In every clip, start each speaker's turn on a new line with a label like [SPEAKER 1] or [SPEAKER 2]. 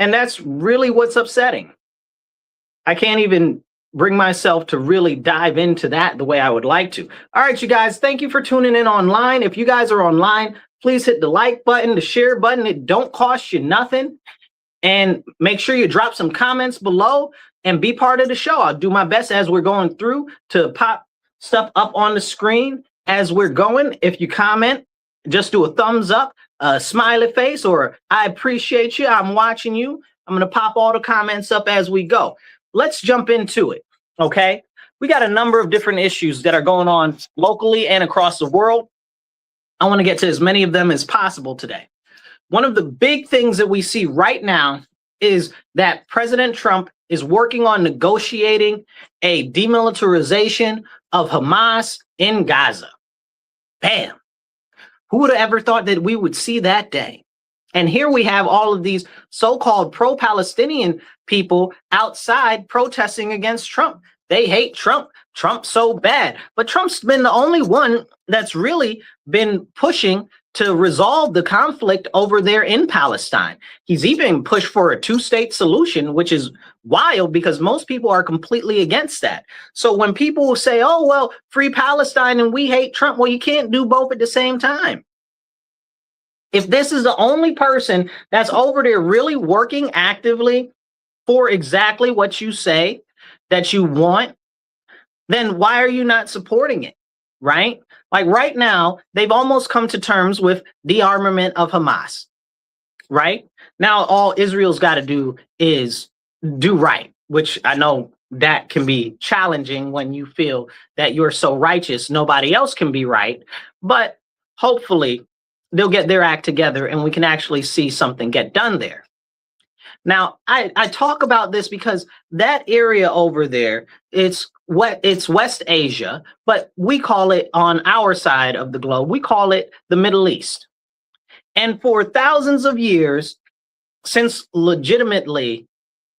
[SPEAKER 1] And that's really what's upsetting. I can't even bring myself to really dive into that the way I would like to. All right, you guys, thank you for tuning in online. If you guys are online, please hit the like button, the share button. It don't cost you nothing. And make sure you drop some comments below and be part of the show. I'll do my best as we're going through to pop stuff up on the screen as we're going. If you comment, just do a thumbs up, a smiley face, or I appreciate you, I'm watching you. I'm going to pop all the comments up as we go. Let's jump into it, okay? We got a number of different issues that are going on locally and across the world. I want to get to as many of them as possible today. One of the big things that we see right now is that President Trump is working on negotiating a demilitarization of Hamas in Gaza. Bam. Who would have ever thought that we would see that day? And here we have all of these so-called pro-Palestinian people outside protesting against Trump. They hate Trump. Trump's so bad. But Trump's been the only one that's really been pushing to resolve the conflict over there in Palestine. He's even pushed for a two-state solution, which is wild because most people are completely against that. So when people say, oh, well, free Palestine and we hate Trump, well, you can't do both at the same time. If this is the only person that's over there really working actively for exactly what you say that you want, then why are you not supporting it, right? Like right now, they've almost come to terms with de-armament of Hamas, right? Now, all Israel's got to do is do right, which I know that can be challenging when you feel that you're so righteous, nobody else can be right. But hopefully they'll get their act together and we can actually see something get done there. Now, I talk about this because that area over there, it's West Asia, but we call it on our side of the globe, we call it the Middle East. And for thousands of years, since legitimately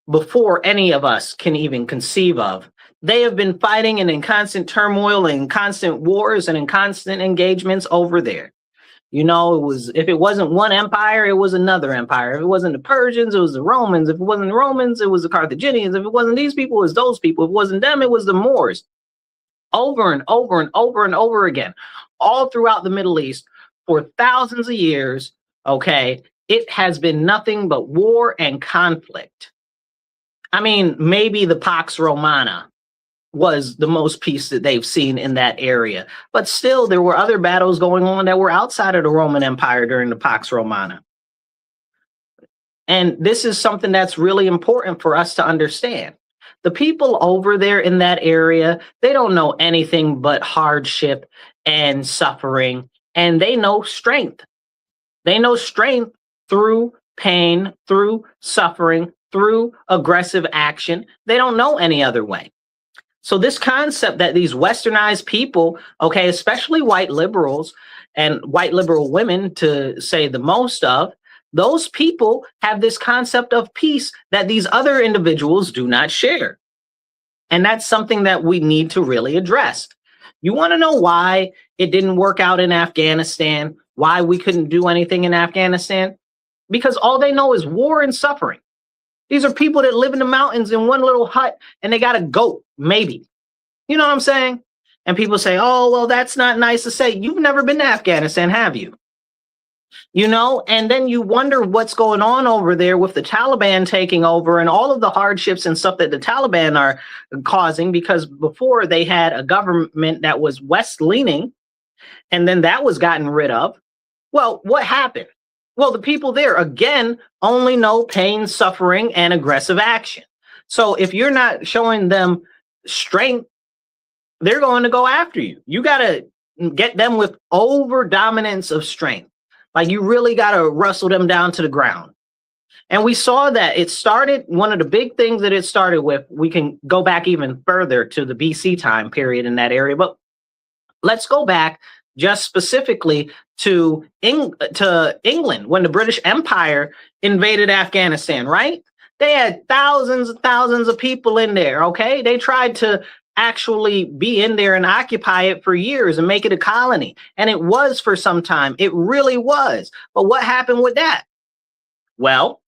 [SPEAKER 1] before any of us can even conceive of, they have been fighting and in constant turmoil and constant wars and in constant engagements over there. You know, if it wasn't one empire, it was another empire. If it wasn't the Persians, it was the Romans. If it wasn't the Romans, it was the Carthaginians. If it wasn't these people, it was those people. If it wasn't them, it was the Moors. Over and over and over and over again, all throughout the Middle East for thousands of years, okay, it has been nothing but war and conflict. I mean, maybe the Pax Romana was the most peace that they've seen in that area. But still, there were other battles going on that were outside of the Roman Empire during the Pax Romana. And this is something that's really important for us to understand. The people over there in that area, they don't know anything but hardship and suffering, and they know strength. They know strength through pain, through suffering, through aggressive action. They don't know any other way. So this concept that these westernized people, okay, especially white liberals and white liberal women to say the most of, those people have this concept of peace that these other individuals do not share. And that's something that we need to really address. You want to know why it didn't work out in Afghanistan, why we couldn't do anything in Afghanistan? Because all they know is war and suffering. These are people that live in the mountains in one little hut and they got a goat, maybe. You know what I'm saying? And people say, oh, well, that's not nice to say. You've never been to Afghanistan, have you? You know, and then you wonder what's going on over there with the Taliban taking over and all of the hardships and stuff that the Taliban are causing, because before they had a government that was West-leaning and then that was gotten rid of. Well, what happened? Well, the people there, again, only know pain, suffering, and aggressive action. So if you're not showing them strength, they're going to go after you. You got to get them with over dominance of strength. Like you really got to wrestle them down to the ground. And we saw that it started, one of the big things that it started with, we can go back even further to the BC time period in that area, but let's go back just specifically to England when the British Empire invaded Afghanistan, right? They had thousands and thousands of people in there, okay? They tried to actually be in there and occupy it for years and make it a colony. And it was for some time. It really was. But what happened with that? Well,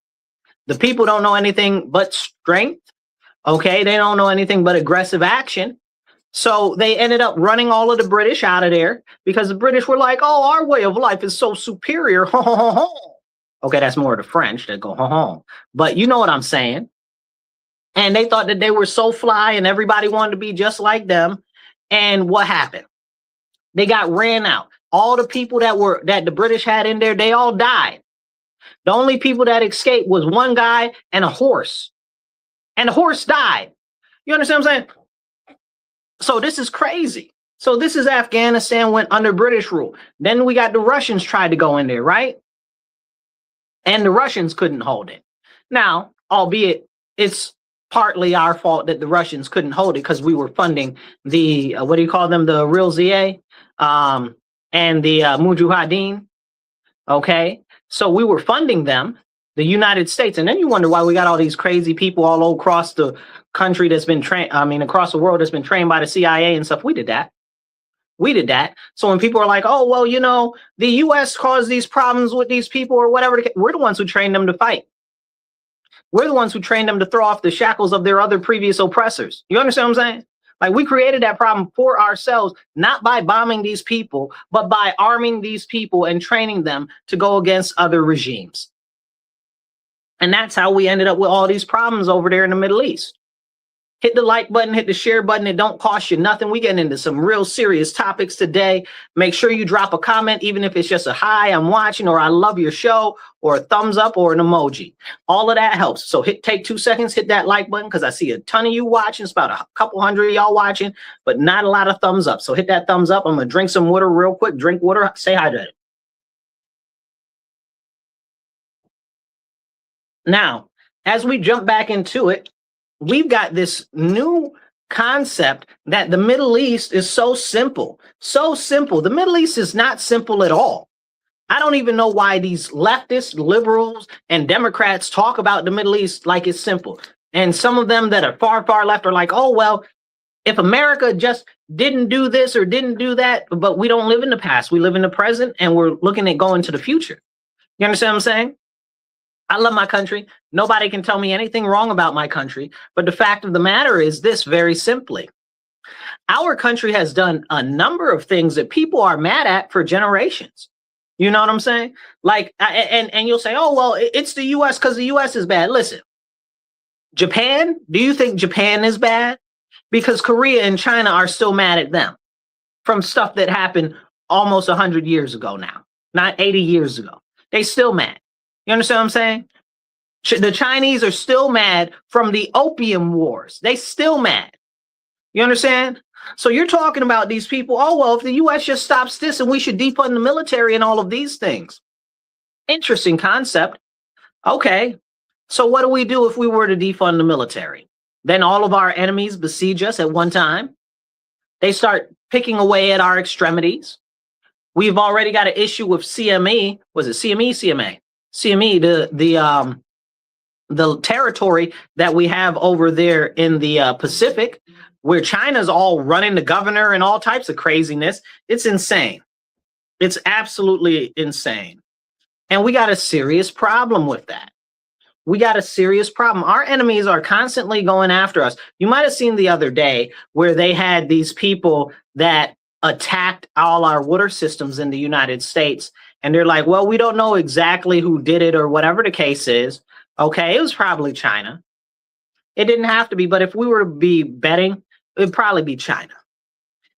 [SPEAKER 1] The people don't know anything but strength. Okay, they don't know anything but aggressive action. So they ended up running all of the British out of there because the British were like, oh, our way of life is so superior. Okay, that's more of the French that go, but you know what I'm saying. And they thought that they were so fly and everybody wanted to be just like them. And what happened? They got ran out. All the people that the British had in there, they all died. The only people that escaped was one guy and a horse. And the horse died. You understand what I'm saying? So this is crazy. So this is Afghanistan went under British rule. Then we got the Russians tried to go in there, right? And the Russians couldn't hold it. Now, albeit it's partly our fault that the Russians couldn't hold it because we were funding the, what do you call them? The Real ZA and the Mujahideen. Okay. So we were funding them, the United States. And then you wonder why we got all these crazy people all across the country that's been trained, across the world that's been trained by the CIA and stuff. We did that. We did that. So when people are like, oh, well, you know, the US caused these problems with these people or whatever, we're the ones who trained them to fight. We're the ones who trained them to throw off the shackles of their other previous oppressors. You understand what I'm saying? Like, we created that problem for ourselves, not by bombing these people, but by arming these people and training them to go against other regimes. And that's how we ended up with all these problems over there in the Middle East. Hit the like button, hit the share button. It don't cost you nothing. We getting into some real serious topics today. Make sure you drop a comment, even if it's just a hi, I'm watching, or I love your show, or a thumbs up, or an emoji. All of that helps. So take 2 seconds, hit that like button, because I see a ton of you watching. It's about a couple hundred of y'all watching, but not a lot of thumbs up. So hit that thumbs up. I'm going to drink some water real quick. Drink water. Stay hydrated. Now, as we jump back into it, we've got this new concept that the Middle East is so simple, so simple. The Middle East is not simple at all. I don't even know why these leftists, liberals, and Democrats talk about the Middle East like it's simple. And some of them that are far, far left are like, oh, well, if America just didn't do this or didn't do that, but we don't live in the past, we live in the present, and we're looking at going to the future. You understand what I'm saying? I love my country. Nobody can tell me anything wrong about my country. But the fact of the matter is this, very simply. Our country has done a number of things that people are mad at for generations. You know what I'm saying? Like, and you'll say, oh, well, it's the US because the US is bad. Listen, Japan, do you think Japan is bad? Because Korea and China are still mad at them from stuff that happened almost 100 years ago now, not 80 years ago. They still mad. You understand what I'm saying? The Chinese are still mad from the Opium Wars. They still mad. You understand? So you're talking about these people, oh, well, if the U.S. just stops this and we should defund the military and all of these things. Interesting concept. Okay. So what do we do if we were to defund the military? Then all of our enemies besiege us at one time. They start picking away at our extremities. We've already got an issue with CME. Was it CME? CMA? CME, the territory that we have over there in the Pacific, where China's all running the governor and all types of craziness. It's insane. It's absolutely insane. And we got a serious problem with that. We got a serious problem. Our enemies are constantly going after us. You might have seen the other day where they had these people that attacked all our water systems in the United States. And they're like, well, we don't know exactly who did it or whatever the case is. Okay, it was probably China. It didn't have to be, but if we were to be betting, it would probably be China.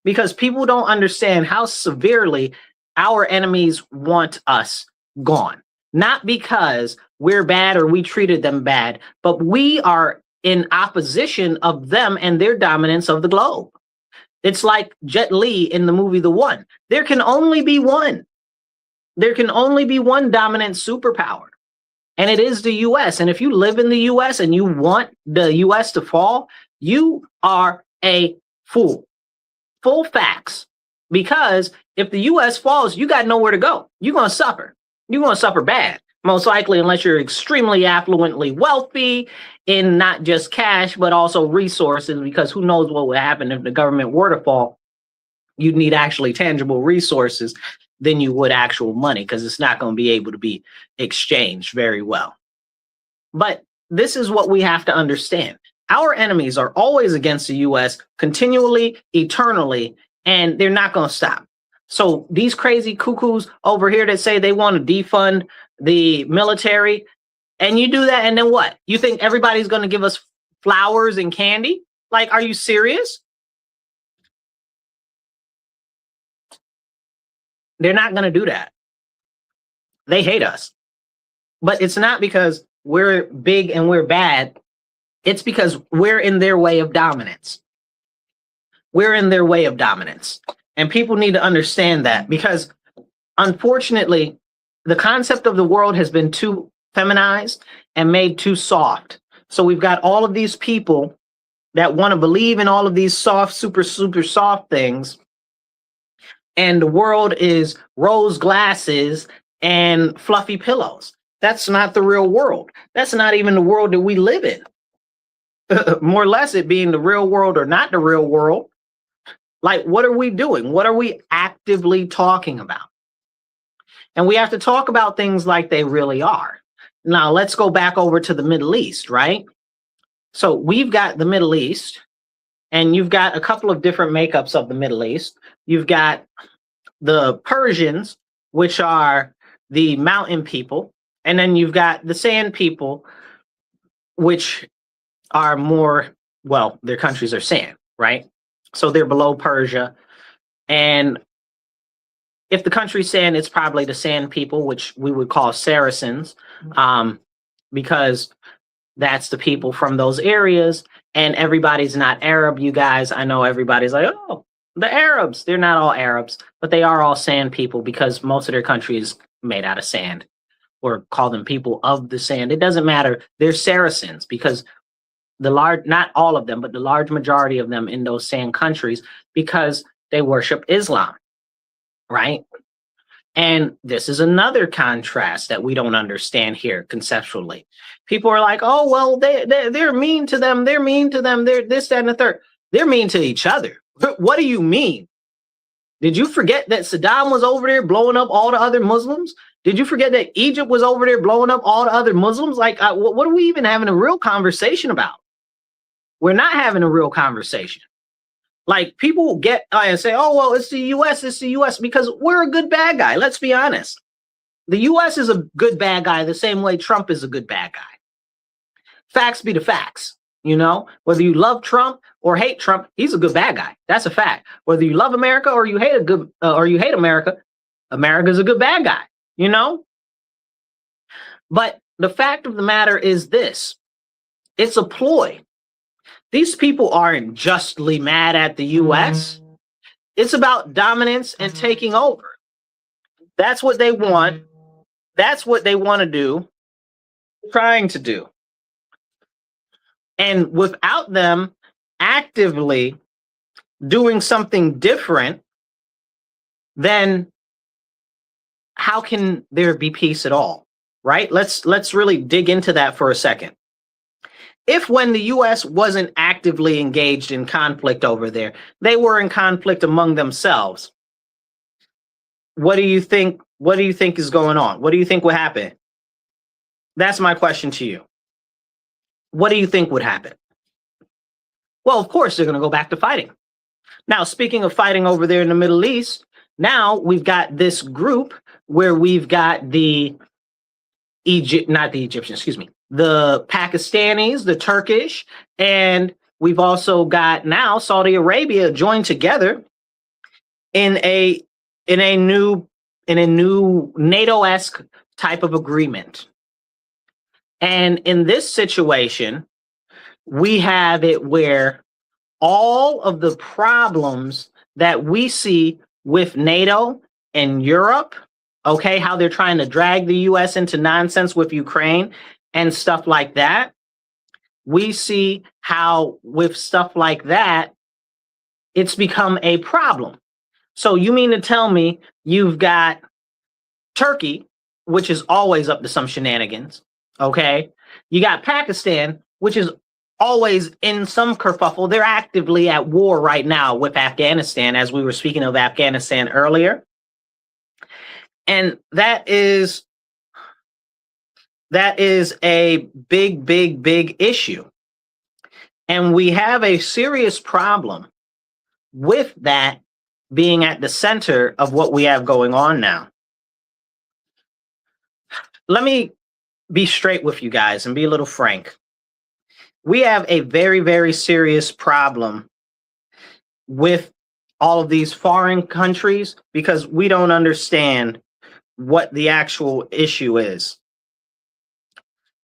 [SPEAKER 1] Because people don't understand how severely our enemies want us gone. Not because we're bad or we treated them bad, but we are in opposition of them and their dominance of the globe. It's like Jet Li in the movie The One. There can only be one. There can only be one dominant superpower, and it is the US. And if you live in the US and you want the US to fall, you are a fool. Full facts. Because if the US falls, you got nowhere to go. You're going to suffer. You're going to suffer bad, most likely, unless you're extremely affluently wealthy in not just cash, but also resources, because who knows what would happen if the government were to fall. You'd need actually tangible resources than you would actual money, because it's not going to be able to be exchanged very well. But this is what we have to understand. Our enemies are always against the US continually, eternally, and they're not going to stop. So these crazy cuckoos over here that say they want to defund the military, and you do that, and then what? You think everybody's going to give us flowers and candy? Like, are you serious? They're not going to do that. They hate us. But it's not because we're big and we're bad. It's because we're in their way of dominance. We're in their way of dominance. And people need to understand that, because unfortunately, the concept of the world has been too feminized and made too soft. So we've got all of these people that want to believe in all of these soft, super soft things. And the world is rose glasses and fluffy pillows. That's not the real world. That's not even the world that we live in. More or less it being the real world or not the real world. Like, what are we doing? What are we actively talking about? And we have to talk about things like they really are. Now, let's go back over to the Middle East, right? So we've got the Middle East, and you've got a couple of different makeups of the Middle East. You've got the Persians, which are the mountain people, and then you've got the sand people, which are more, well, their countries are sand, right? So they're below Persia. And if the country's sand, it's probably the sand people, which we would call Saracens, because that's the people from those areas. And everybody's not Arab, you guys. I know everybody's like, oh, the Arabs. They're not all Arabs, but they are all sand people because most of their country is made out of sand, or call them people of the sand. It doesn't matter. They're Saracens because not all of them, but the large majority of them in those sand countries, because they worship Islam, right? And this is another contrast that we don't understand here conceptually. People are like, oh, well, they're mean to them. They're mean to them. They're this, that, and the third. They're mean to each other. What do you mean? Did you forget that Saddam was over there blowing up all the other Muslims? Did you forget that Egypt was over there blowing up all the other Muslims? Like, what are we even having a real conversation about? We're not having a real conversation. Like, people get and say, oh, well, it's the US, because we're a good bad guy. Let's be honest. The US is a good bad guy the same way Trump is a good bad guy. Facts be the facts, you know? Whether you love Trump or hate Trump, he's a good bad guy. That's a fact. Whether you love America or you hate America, America's a good bad guy, you know? But the fact of the matter is this. It's a ploy. These people aren't justly mad at the US. It's about dominance and taking over. That's what they want. That's what they want to do, trying to do. And without them actively doing something different, then how can there be peace at all? Right? Let's really dig into that for a second. If when the US wasn't actively engaged in conflict over there, they were in conflict among themselves, what do you think is going on? What do you think would happen? That's my question to you. What do you think would happen? Well, of course, they're going to go back to fighting. Now, speaking of fighting over there in the Middle East, now we've got this group where we've got the the Pakistanis, the Turkish, and we've also got now Saudi Arabia joined together in a new NATO-esque type of agreement. And in this situation, we have it where all of the problems that we see with NATO and Europe, okay, how they're trying to drag the US into nonsense with Ukraine and stuff like that, we see how with stuff like that, it's become a problem. So you mean to tell me you've got Turkey, which is always up to some shenanigans, okay? You got Pakistan, which is always in some kerfuffle. They're actively at war right now with Afghanistan, as we were speaking of Afghanistan earlier. And that is that is a big, big, big issue. And we have a serious problem with that being at the center of what we have going on now. Let me be straight with you guys and be a little frank. We have a very, very serious problem with all of these foreign countries because we don't understand what the actual issue is.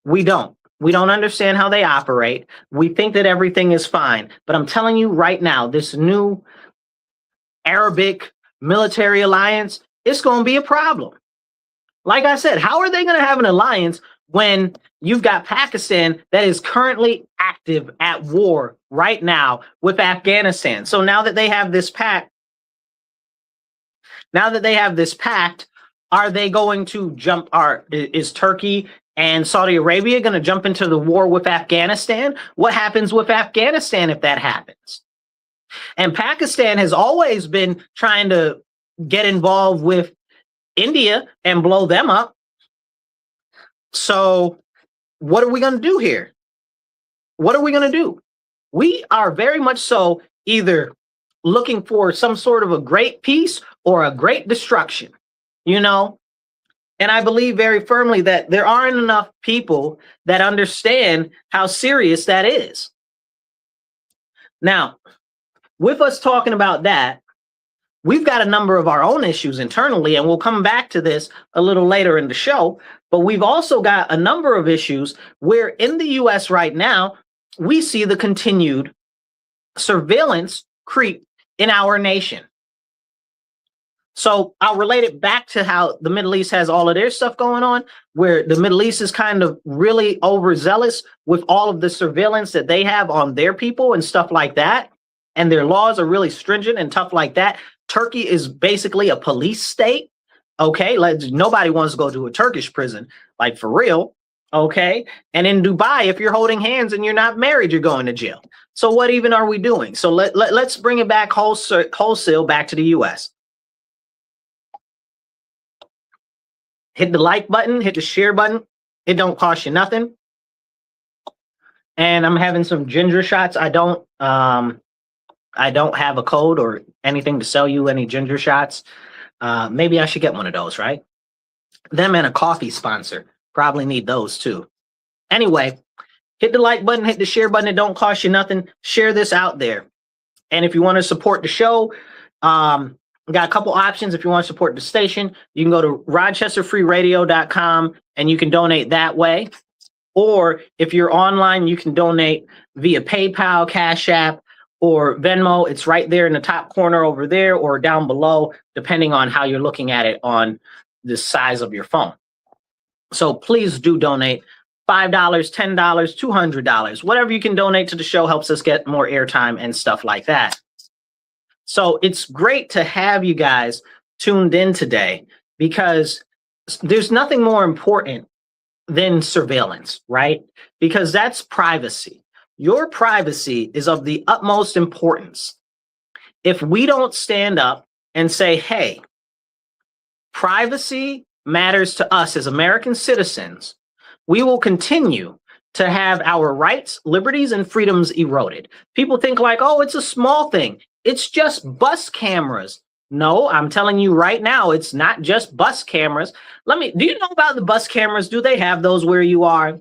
[SPEAKER 1] We don't. We don't understand how they operate. We think that everything is fine. But I'm telling you right now, this new Arabic military alliance, it's going to be a problem. Like I said, how are they going to have an alliance when you've got Pakistan that is currently active at war right now with Afghanistan? So now that they have this pact, are they going to jump? Is Turkey and Saudi Arabia going to jump into the war with Afghanistan? What happens with Afghanistan if that happens? And Pakistan has always been trying to get involved with India and blow them up. So what are we going to do here? What are we going to do? We are very much so either looking for some sort of a great peace or a great destruction, you know? And I believe very firmly that there aren't enough people that understand how serious that is. Now, with us talking about that, we've got a number of our own issues internally, and we'll come back to this a little later in the show. But we've also got a number of issues where in the US right now, we see the continued surveillance creep in our nation. So I'll relate it back to how the Middle East has all of their stuff going on, where the Middle East is kind of really overzealous with all of the surveillance that they have on their people and stuff like that. And their laws are really stringent and tough like that. Turkey is basically a police state. Okay, nobody wants to go to a Turkish prison, like for real. Okay, and in Dubai, if you're holding hands and you're not married, you're going to jail. So what even are we doing? So let's bring it back wholesale back to the US. Hit the like button, hit the share button. It don't cost you nothing. And I'm having some ginger shots. I don't have a code or anything to sell you any ginger shots. Maybe I should get one of those, right? Them and a coffee sponsor. Probably need those too. Anyway, hit the like button, hit the share button. It don't cost you nothing. Share this out there. And if you want to support the show, we got a couple options. If you want to support the station, you can go to rochesterfreeradio.com and you can donate that way. Or if you're online, you can donate via PayPal, Cash App, or Venmo. It's right there in the top corner over there or down below, depending on how you're looking at it on the size of your phone. So please do donate. $5, $10, $200, whatever you can donate to the show helps us get more airtime and stuff like that. So it's great to have you guys tuned in today because there's nothing more important than surveillance, right? Because that's privacy. Your privacy is of the utmost importance. If we don't stand up and say, hey, privacy matters to us as American citizens, we will continue to have our rights, liberties, and freedoms eroded. People think like, oh, it's a small thing. It's just bus cameras. No, I'm telling you right now, it's not just bus cameras. Do you know about the bus cameras? Do they have those where you are?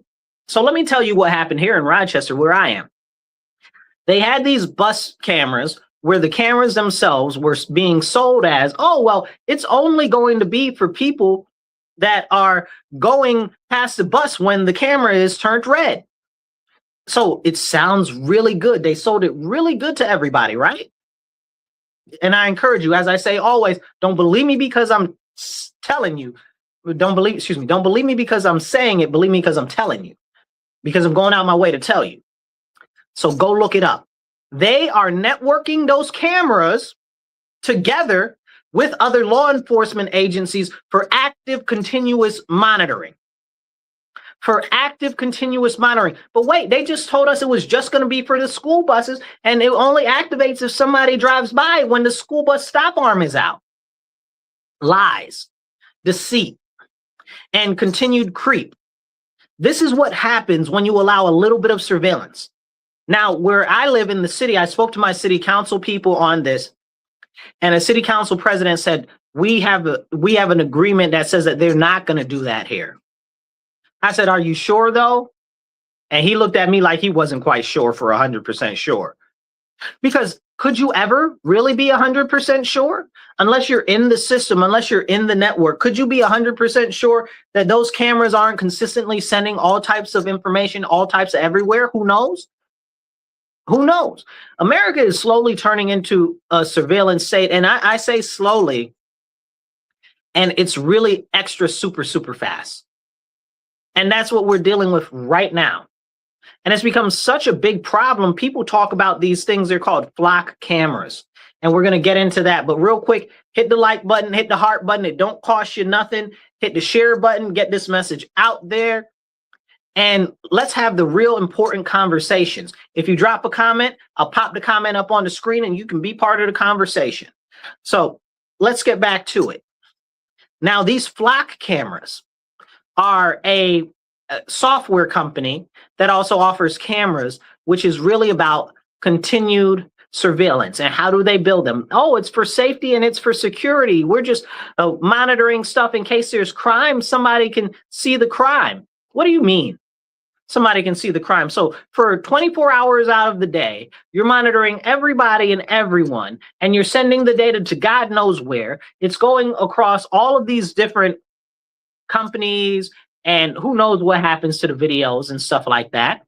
[SPEAKER 1] So let me tell you what happened here in Rochester, where I am. They had these bus cameras where the cameras themselves were being sold as, oh, well, it's only going to be for people that are going past the bus when the camera is turned red. So it sounds really good. They sold it really good to everybody, right? And I encourage you, as I say always, don't believe me because I'm telling you. Don't believe me because I'm saying it. Believe me because I'm telling you. Because I'm going out my way to tell you. So go look it up. They are networking those cameras together with other law enforcement agencies for active continuous monitoring. For active continuous monitoring. But wait, they just told us it was just going to be for the school buses, and it only activates if somebody drives by when the school bus stop arm is out. Lies, deceit, and continued creep. This is what happens when you allow a little bit of surveillance. Now, where I live in the city, I spoke to my city council people on this, and a city council president said, we have an agreement that says that they're not going to do that here. I said, are you sure though? And he looked at me like he wasn't quite sure for 100% sure. Because could you ever really be 100% sure? Unless you're in the system, unless you're in the network, could you be 100% sure that those cameras aren't consistently sending all types of information, all types of everywhere? Who knows? Who knows? America is slowly turning into a surveillance state. And I say slowly, and it's really extra super fast. And that's what we're dealing with right now. And it's become such a big problem. People talk about these things. They're called flock cameras. And we're going to get into that. But real quick, hit the like button, hit the heart button. It don't cost you nothing. Hit the share button, get this message out there. And let's have the real important conversations. If you drop a comment, I'll pop the comment up on the screen and you can be part of the conversation. So let's get back to it. Now, these flock cameras are a software company that also offers cameras, which is really about continued surveillance. And how do they build them? Oh, it's for safety and it's for security. We're just monitoring stuff in case there's crime. Somebody can see the crime. What do you mean? Somebody can see the crime. So for 24 hours out of the day, you're monitoring everybody and everyone, and you're sending the data to God knows where. It's going across all of these different companies, and who knows what happens to the videos and stuff like that.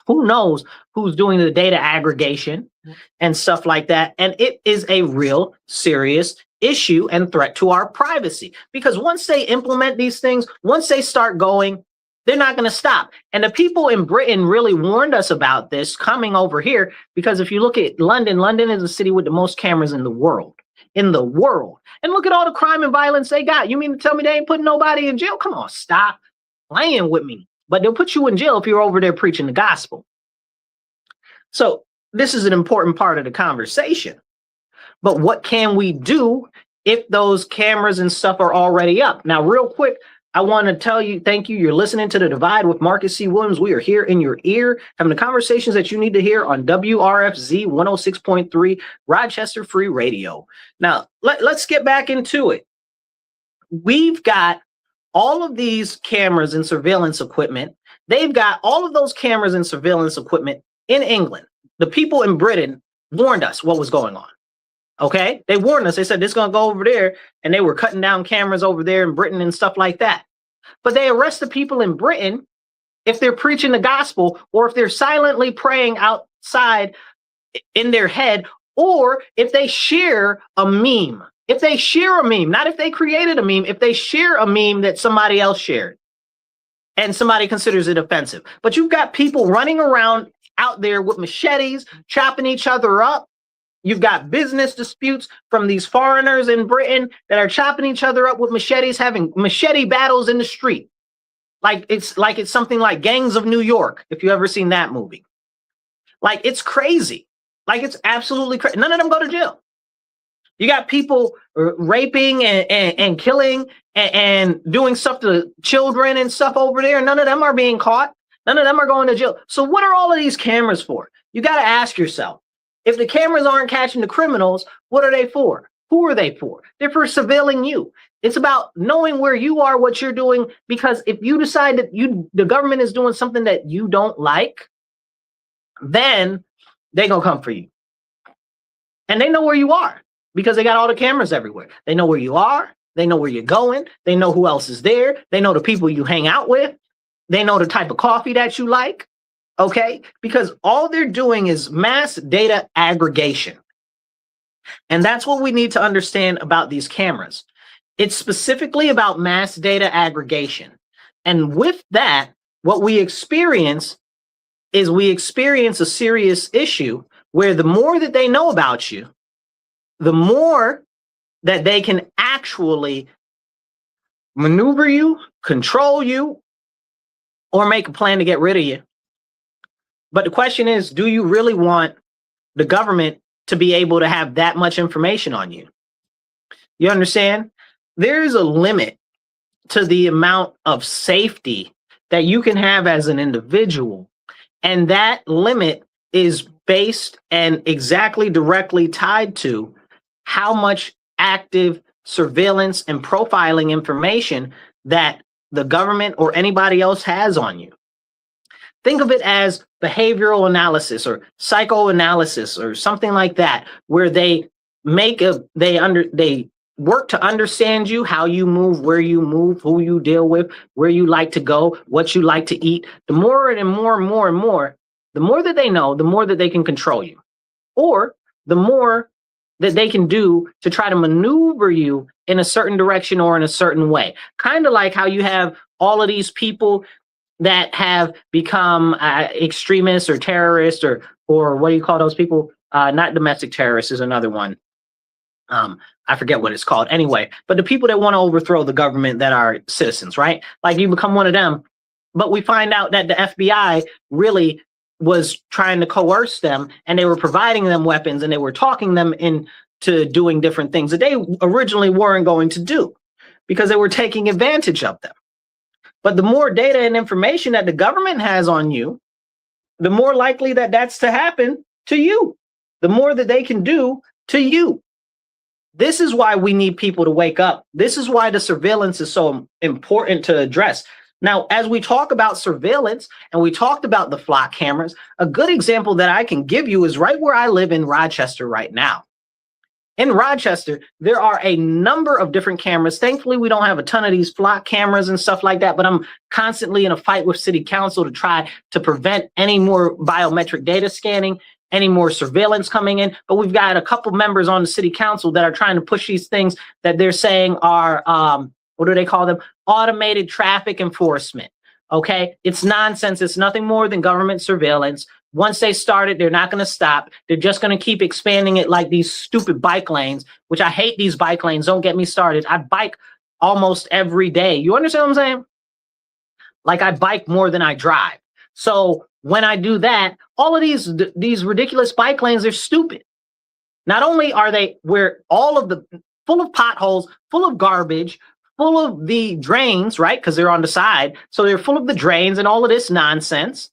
[SPEAKER 1] Who knows who's doing the data aggregation and stuff like that. And it is a real serious issue and threat to our privacy, because once they implement these things, once they start going, they're not going to stop. And the people in Britain really warned us about this coming over here, because if you look at London, London is the city with the most cameras in the world. And look at all the crime and violence they got. You mean to tell me they ain't putting nobody in jail? Come on, stop playing with me. But they'll put you in jail if you're over there preaching the gospel. So this is an important part of the conversation. But what can we do if those cameras and stuff are already up? Now, real quick, I want to tell you, thank you. You're listening to The Divide with Marcus C. Williams. We are here in your ear, having the conversations that you need to hear on WRFZ 106.3 Rochester Free Radio. Now, let's get back into it. We've got all of these cameras and surveillance equipment. They've got all of those cameras and surveillance equipment in England. The people in Britain warned us what was going on. Okay, they warned us. They said this is going to go over there, and they were cutting down cameras over there in Britain and stuff like that. But they arrest the people in Britain if they're preaching the gospel, or if they're silently praying outside in their head, or if they share a meme. If they share a meme, not if they created a meme, if they share a meme that somebody else shared and somebody considers it offensive. But you've got people running around out there with machetes, chopping each other up. You've got business disputes from these foreigners in Britain that are chopping each other up with machetes, having machete battles in the street. Like it's something like Gangs of New York, if you ever seen that movie. Like, it's crazy. Like, it's absolutely crazy. None of them go to jail. You got people raping and killing and doing stuff to children and stuff over there. None of them are being caught. None of them are going to jail. So what are all of these cameras for? You got to ask yourself, if the cameras aren't catching the criminals, what are they for? Who are they for? They're for surveilling you. It's about knowing where you are, what you're doing, because if you decide that the government is doing something that you don't like, then they're going to come for you. And they know where you are because they got all the cameras everywhere. They know where you are. They know where you're going. They know who else is there. They know the people you hang out with. They know the type of coffee that you like. Okay, because all they're doing is mass data aggregation. And that's what we need to understand about these cameras. It's specifically about mass data aggregation. And with that, what we experience is a serious issue where the more that they know about you, the more that they can actually maneuver you, control you, or make a plan to get rid of you. But the question is, do you really want the government to be able to have that much information on you? You understand? There is a limit to the amount of safety that you can have as an individual. And that limit is based and exactly directly tied to how much active surveillance and profiling information that the government or anybody else has on you. Think of it as behavioral analysis or psychoanalysis or something like that, where they work to understand you, how you move, where you move, who you deal with, where you like to go, what you like to eat. The more and more and more and more, the more that they know, the more that they can control you, or the more that they can do to try to maneuver you in a certain direction or in a certain way. Kind of like how you have all of these people that have become extremists or terrorists, or what do you call those people? Not domestic terrorists is another one. I forget what it's called anyway, but the people that want to overthrow the government that are citizens, right? Like you become one of them, but we find out that the FBI really was trying to coerce them, and they were providing them weapons, and they were talking them into doing different things that they originally weren't going to do because they were taking advantage of them. But the more data and information that the government has on you, the more likely that that's to happen to you, the more that they can do to you. This is why we need people to wake up. This is why the surveillance is so important to address. Now, as we talk about surveillance and we talked about the flock cameras, a good example that I can give you is right where I live in Rochester right now. In Rochester, there are a number of different cameras. Thankfully, we don't have a ton of these flock cameras and stuff like that, but I'm constantly in a fight with city council to try to prevent any more biometric data scanning, any more surveillance coming in. But we've got a couple members on the city council that are trying to push these things that they're saying are, what do they call them? Automated traffic enforcement. Okay, it's nonsense. It's nothing more than government surveillance. Once they start it, they're not going to stop. They're just going to keep expanding it like these stupid bike lanes, which I hate these bike lanes. Don't get me started. I bike almost every day. You understand what I'm saying? Like I bike more than I drive. So when I do that, all of these ridiculous bike lanes are stupid. Not only are where all of the full of potholes, full of garbage, full of the drains, right? Because they're on the side. So they're full of the drains and all of this nonsense.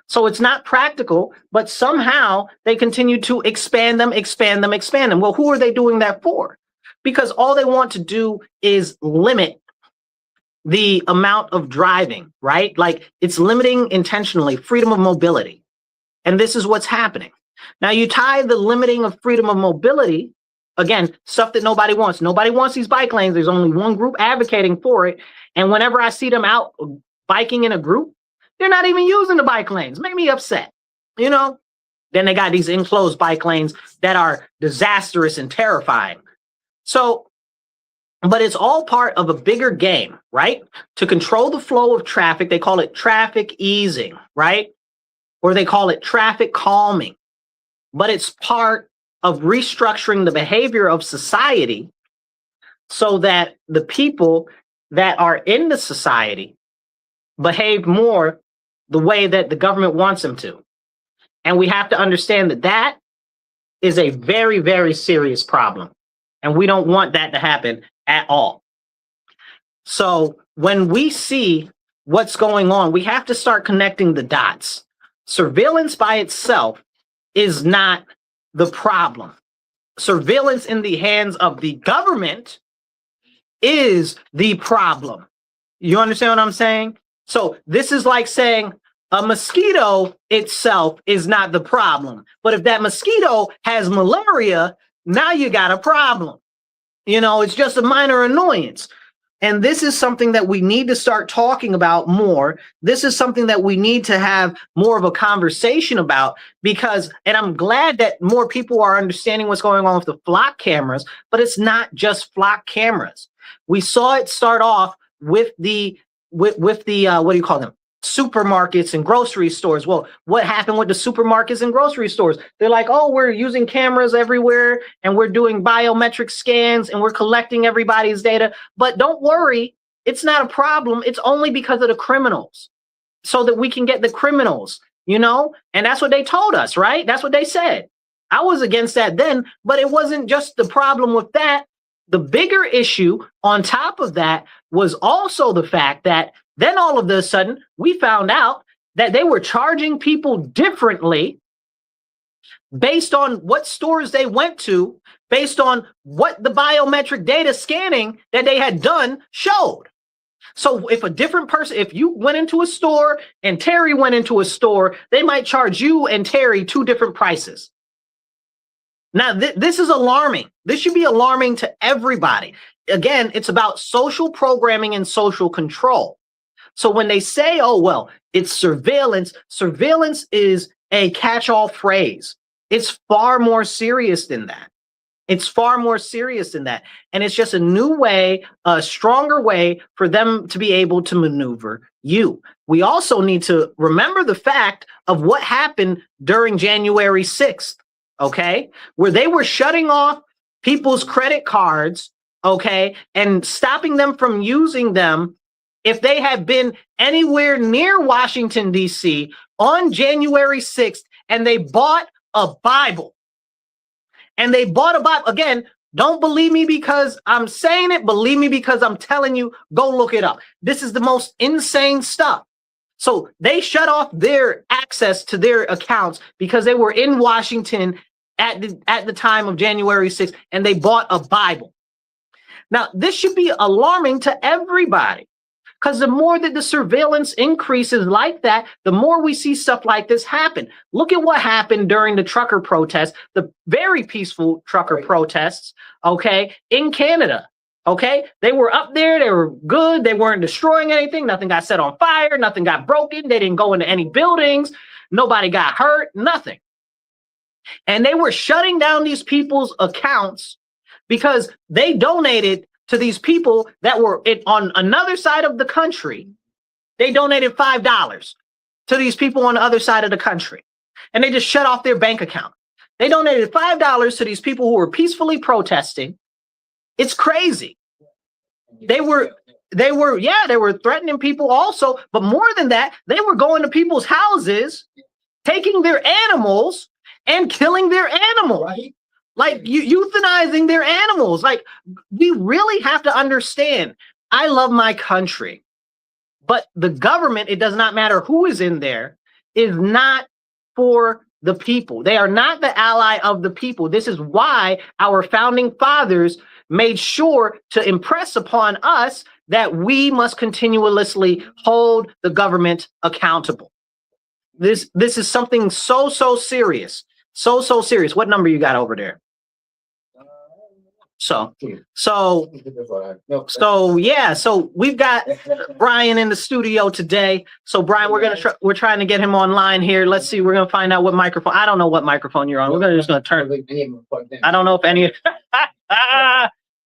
[SPEAKER 1] So it's not practical, but somehow they continue to expand them. Well, who are they doing that for? Because all they want to do is limit the amount of driving, right? Like it's limiting intentionally freedom of mobility. And this is what's happening. Now you tie the limiting of freedom of mobility, again, stuff that nobody wants. Nobody wants these bike lanes. There's only one group advocating for it. And whenever I see them out biking in a group, they're not even using the bike lanes. Make me upset, you know? Then they got these enclosed bike lanes that are disastrous and terrifying. So, but it's all part of a bigger game, right? To control the flow of traffic, they call it traffic easing, right? Or they call it traffic calming. But it's part of restructuring the behavior of society so that the people that are in the society behave more the way that the government wants them to. And we have to understand that that is a very, very serious problem. And we don't want that to happen at all. So when we see what's going on, we have to start connecting the dots. Surveillance by itself is not the problem. Surveillance in the hands of the government is the problem. You understand what I'm saying? So this is like saying a mosquito itself is not the problem. But if that mosquito has malaria, now you got a problem. You know, it's just a minor annoyance. And this is something that we need to start talking about more. This is something that we need to have more of a conversation about because, and I'm glad that more people are understanding what's going on with the flock cameras, but it's not just flock cameras. We saw it start off with the what do you call them? Supermarkets and grocery stores. Well, what happened with the supermarkets and grocery stores? They're like, oh, we're using cameras everywhere and we're doing biometric scans and we're collecting everybody's data. But don't worry, it's not a problem. It's only because of the criminals, so that we can get the criminals, you know? And that's what they told us, right? That's what they said. I was against that then, but it wasn't just the problem with that. The bigger issue on top of that was also the fact that Then all of a sudden, we found out that they were charging people differently based on what stores they went to, based on what the biometric data scanning that they had done showed. So if a different person, if you went into a store and Terry went into a store, they might charge you and Terry 2 different prices. Now, this is alarming. This should be alarming to everybody. Again, it's about social programming and social control. So when they say, oh, well, it's surveillance, surveillance is a catch-all phrase. It's far more serious than that. It's far more serious than that. And it's just a new way, a stronger way for them to be able to maneuver you. We also need to remember the fact of what happened during January 6th, okay, where they were shutting off people's credit cards, okay, and stopping them from using them if they had been anywhere near Washington, D.C. on January 6th and they bought a Bible. And they bought a Bible. Again, don't believe me because I'm saying it. Believe me because I'm telling you, go look it up. This is the most insane stuff. So they shut off their access to their accounts because they were in Washington at the time of January 6th and they bought a Bible. Now, this should be alarming to everybody. Because the more that the surveillance increases like that, the more we see stuff like this happen. Look at what happened during the trucker protests, the very peaceful trucker protests, okay, in Canada, okay? They were up there, they were good, they weren't destroying anything, nothing got set on fire, nothing got broken, they didn't go into any buildings, nobody got hurt, nothing. And they were shutting down these people's accounts because they donated to these people that were on another side of the country. They donated $5 to these people on the other side of the country. And they just shut off their bank account. They donated $5 to these people who were peacefully protesting. It's crazy. They were threatening people also. But more than that, they were going to people's houses, taking their animals and killing their animals. Right. Like euthanizing their animals. Like, we really have to understand, I love my country, but the government, it does not matter who is in there, is not for the people. They are not the ally of the people. This is why our founding fathers made sure to impress upon us that we must continuously hold the government accountable. This is something so serious. So serious. What number you got over there? So yeah. So we've got Brian in the studio today. So Brian, we're trying to get him online here. Let's see. We're gonna find out what microphone. I don't know what microphone you're on. We're just gonna turn. I don't know if any.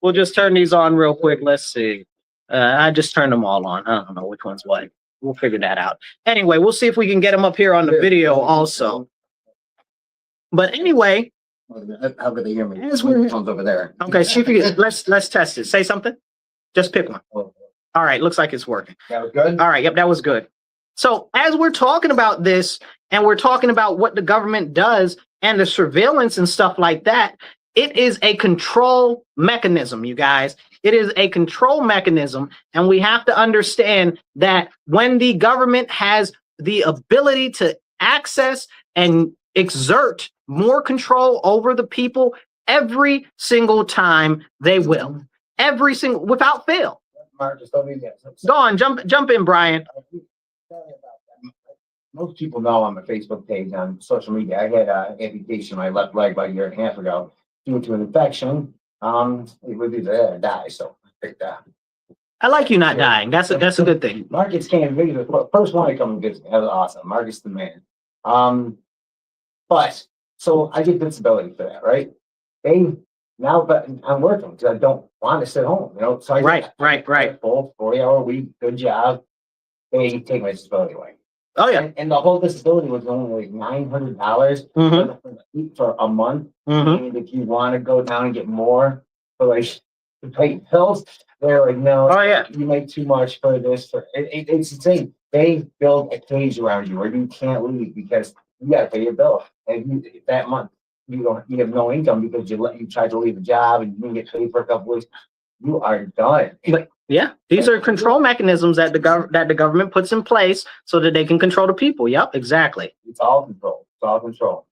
[SPEAKER 1] We'll just turn these on real quick. Let's see. I just turned them all on. I don't know which one's what. We'll figure that out. Anyway, we'll see if we can get him up here on the video also. But anyway,
[SPEAKER 2] how could they hear me? Microphone's over there.
[SPEAKER 1] Okay, see if you let's test it. Say something. Just pick one. All right, looks like it's working.
[SPEAKER 2] That was good.
[SPEAKER 1] All right, yep, that was good. So as we're talking about this, and we're talking about what the government does and the surveillance and stuff like that, it is a control mechanism, you guys. It is a control mechanism, and we have to understand that when the government has the ability to access and exert more control over the people, every single time they will, without fail.
[SPEAKER 2] Marcus, don't need that.
[SPEAKER 1] Go on, jump in, Brian.
[SPEAKER 2] Most people know I'm a Facebook page on social media. I had an amputation of my left leg about a year and a half ago due to an infection. It would be there and die. So I picked that.
[SPEAKER 1] I like you not dying. That's a good thing.
[SPEAKER 2] Marcus came and visited. First one to come and visit me. That was awesome. Marcus the man. But so I get disability for that, right? But I'm working because I don't want to sit home, you know. So I
[SPEAKER 1] right.
[SPEAKER 2] Full 40-hour week, good job. They take my disability away.
[SPEAKER 1] Oh yeah,
[SPEAKER 2] and the whole disability was only like $900 for a month. And if you want to go down and get more for like to pay bills, they're like, no, you make too much for this. It's insane. They build a cage around you where you can't leave because you got to pay your bill. And that month you have no income because you tried to leave a job and you didn't get paid for a couple weeks. you are done.
[SPEAKER 1] But yeah, these are control mechanisms that the government puts in place so that they can control the people. Yep, exactly.
[SPEAKER 2] It's all control. It's all control.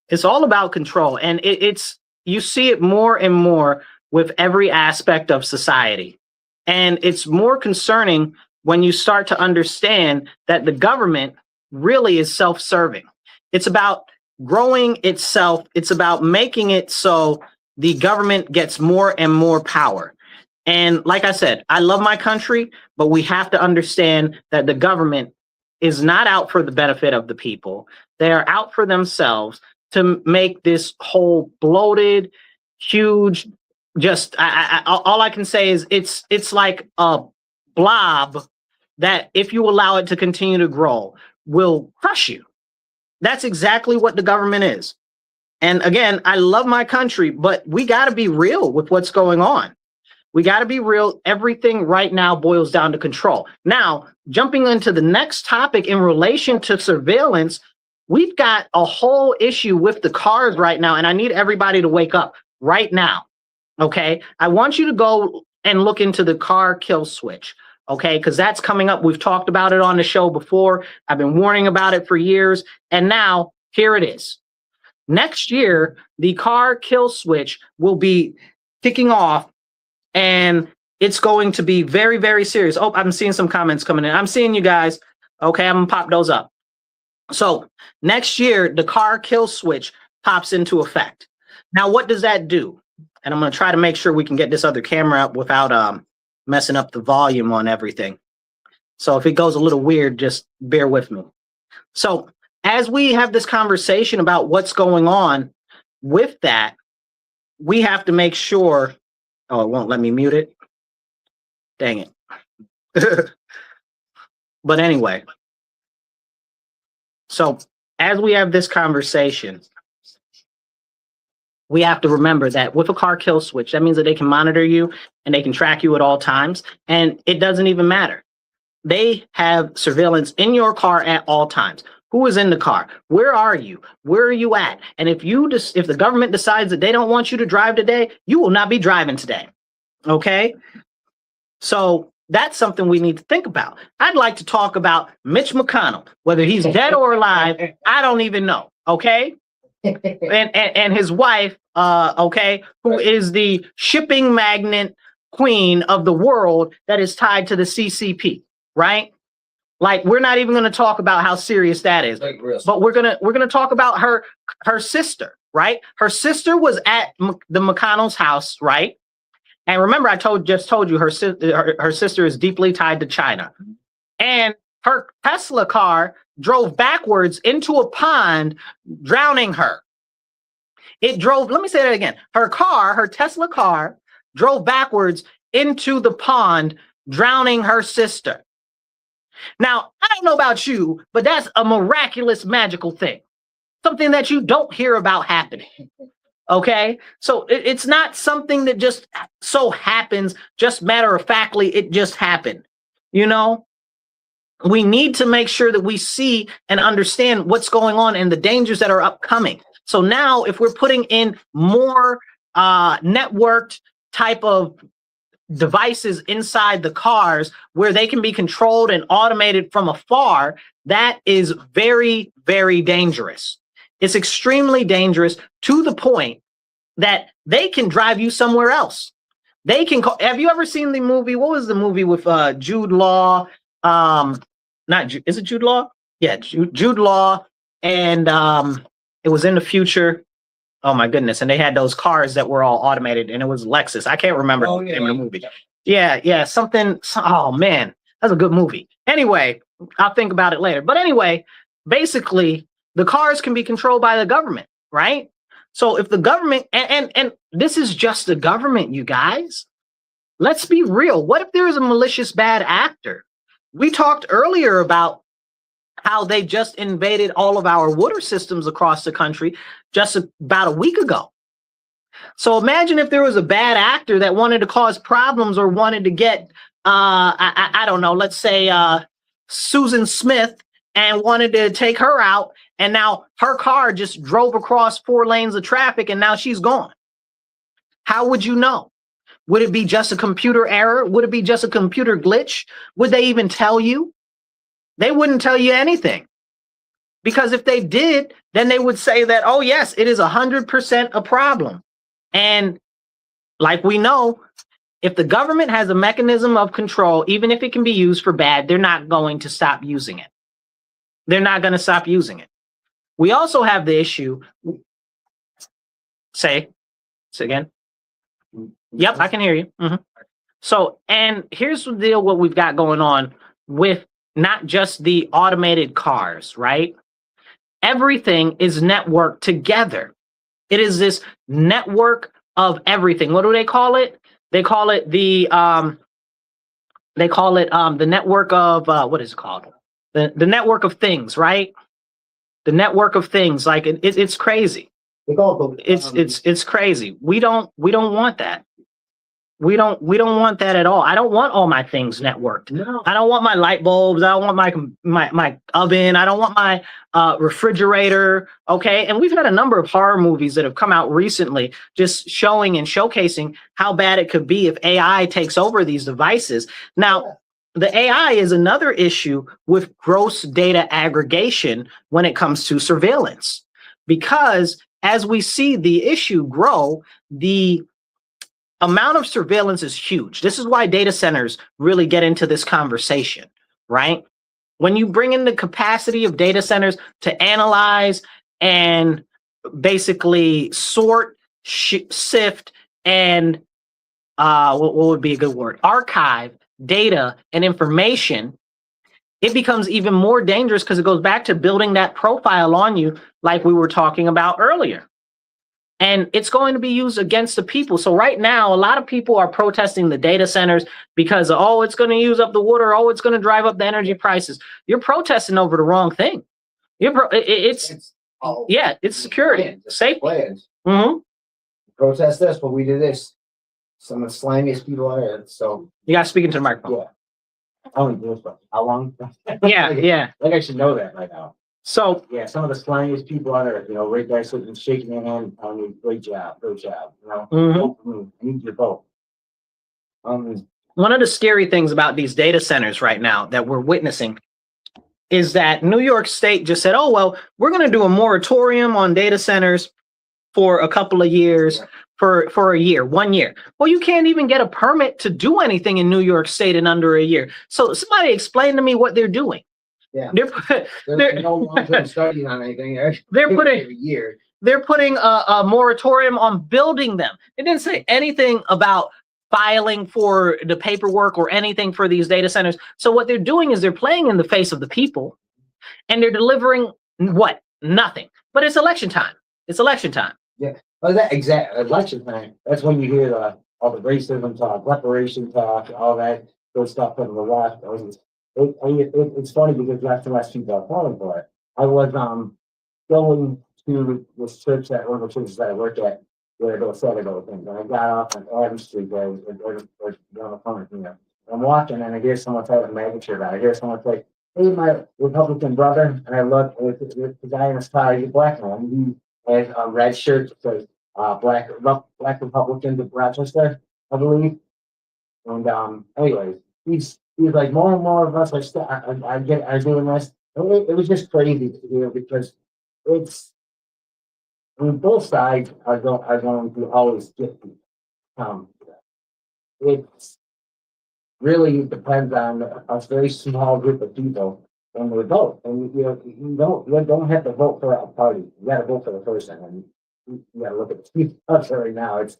[SPEAKER 1] It's all about control, and it's you see it more and more with every aspect of society, and it's more concerning when you start to understand that the government really is self-serving. It's about growing itself. It's about making it so the government gets more and more power. And like I said, I love my country, but we have to understand that the government is not out for the benefit of the people. They are out for themselves to make this whole bloated, huge, just all I can say is it's like a blob that if you allow it to continue to grow will crush you. That's exactly what the government is. And again, I love my country, but we got to be real with what's going on. We got to be real. Everything right now boils down to control. Now, jumping into the next topic in relation to surveillance, we've got a whole issue with the cars right now, and I need everybody to wake up right now. Okay, I want you to go and look into the car kill switch. Okay, because that's coming up. We've talked about it on the show before. I've been warning about it for years, and now here it is. Next year, the car kill switch will be kicking off, and it's going to be very, very serious. Oh, I'm seeing some comments coming in. I'm seeing you guys. Okay, I'm gonna pop those up. So next year, the car kill switch pops into effect. Now, what does that do? And I'm gonna try to make sure we can get this other camera up without messing up the volume on everything. So if it goes a little weird, just bear with me. So as we have this conversation about what's going on with that, we have to make sure, oh, it won't let me mute it. Dang it. But anyway, so as we have this conversation, we have to remember that with a car kill switch, that means that they can monitor you and they can track you at all times. And it doesn't even matter. They have surveillance in your car at all times. Who is in the car? Where are you? Where are you at? And if the government decides that they don't want you to drive today, you will not be driving today. Okay? So that's something we need to think about. I'd like to talk about Mitch McConnell, whether he's dead or alive, I don't even know. Okay? And his wife, okay, who is the shipping magnate queen of the world that is tied to the CCP, right? Like, we're not even going to talk about how serious that is, but we're gonna talk about her sister, right? Her sister was at the McConnell's house, right? And remember, I just told you her sister is deeply tied to China, and her Tesla car drove backwards into a pond, drowning her. It drove, let me say that again. Her Tesla car drove backwards into the pond, drowning her sister. Now, I don't know about you, but that's a miraculous, magical thing. Something that you don't hear about happening. Okay? So it's not something that just so happens, just matter of factly, it just happened. You know? We need to make sure that we see and understand what's going on and the dangers that are upcoming. So now if we're putting in more networked type of devices inside the cars where they can be controlled and automated from afar, that is very, very dangerous. It's extremely dangerous to the point that they can drive you somewhere else. They can call, have you ever seen the movie? What was the movie with Jude Law? Is it Jude Law? Yeah, Jude Law, and it was in the future. Oh my goodness! And they had those cars that were all automated, and it was Lexus. I can't remember the name of the movie. Yeah, something. Oh man, that's a good movie. Anyway, I'll think about it later. But anyway, basically, the cars can be controlled by the government, right? So if the government, and this is just the government, you guys. Let's be real. What if there is a malicious bad actor? We talked earlier about how they just invaded all of our water systems across the country just about a week ago. So imagine if there was a bad actor that wanted to cause problems or wanted to get, I don't know, let's say Susan Smith, and wanted to take her out, and now her car just drove across 4 lanes of traffic and now she's gone. How would you know? Would it be just a computer error? Would it be just a computer glitch? Would they even tell you? They wouldn't tell you anything. Because if they did, then they would say that, oh yes, it is 100% a problem. And like we know, if the government has a mechanism of control, even if it can be used for bad, they're not going to stop using it. They're not going to stop using it. We also have the issue. Say again. Yep, I can hear you. So, and here's the deal, what we've got going on with not just the automated cars, right? Everything is networked together. It is this network of everything. What do they call it? They call it the network of what is it called? The network of things, right? The network of things. Like it's crazy. It's crazy. We don't want that. We don't want that at all. I don't want all my things networked. No. I don't want my light bulbs. I don't want my oven. I don't want my refrigerator. Okay. And we've had a number of horror movies that have come out recently just showing and showcasing how bad it could be if AI takes over these devices. Now, the AI is another issue with gross data aggregation when it comes to surveillance, because as we see the issue grow, the amount of surveillance is huge. This is why data centers really get into this conversation, right? When you bring in the capacity of data centers to analyze and basically sort, sift, and what would be a good word? Archive data and information, it becomes even more dangerous because it goes back to building that profile on you like we were talking about earlier. And it's going to be used against the people. So right now, a lot of people are protesting the data centers because, oh, it's going to use up the water. Oh, it's going to drive up the energy prices. You're protesting over the wrong thing. It's security, safety.
[SPEAKER 2] Protest this, but we do this. Some of the slimiest people on earth. So
[SPEAKER 1] you got to speak into the microphone.
[SPEAKER 2] Yeah. I only do this, but how long?
[SPEAKER 1] Yeah.
[SPEAKER 2] Like I should know that right now.
[SPEAKER 1] So
[SPEAKER 2] yeah, some of the slimiest people on earth, right there sitting shaking their hand on you. Great job. Vote for me. I need your vote.
[SPEAKER 1] One of the scary things about these data centers right now that we're witnessing is that New York State just said, oh, well, we're going to do a moratorium on data centers for a couple of years, for a year, 1 year. Well, you can't even get a permit to do anything in New York State in under a year. So somebody explain to me what they're doing.
[SPEAKER 2] Yeah, they're no long-term studying on anything.
[SPEAKER 1] They're putting a moratorium on building them. It didn't say anything about filing for the paperwork or anything for these data centers. So what they're doing is they're playing in the face of the people, and they're delivering what? Nothing. But it's election time. It's election time.
[SPEAKER 2] Yeah, well, that exact election time. That's when you hear all the racism talk, reparation talk, all that good stuff from the left. It's funny because that's the last people are calling for it. I was going to this church that one of the churches that I worked at where those Saturday things, and I got off on Adams Street there, on the corner, I'm walking and I hear someone tell the magnitude about it. I hear someone say, "Hey, my Republican brother," and I look, the guy in his car, he's a black man. He has a red shirt that says Black Republicans of Rochester, I believe. And anyways, he's like, more and more of us are doing this. It was just crazy to hear because both sides are going to always get it really depends on a very small group of people when they vote. And you don't have to vote for a party. You got to vote for the person. And you got to look at the people right now. It's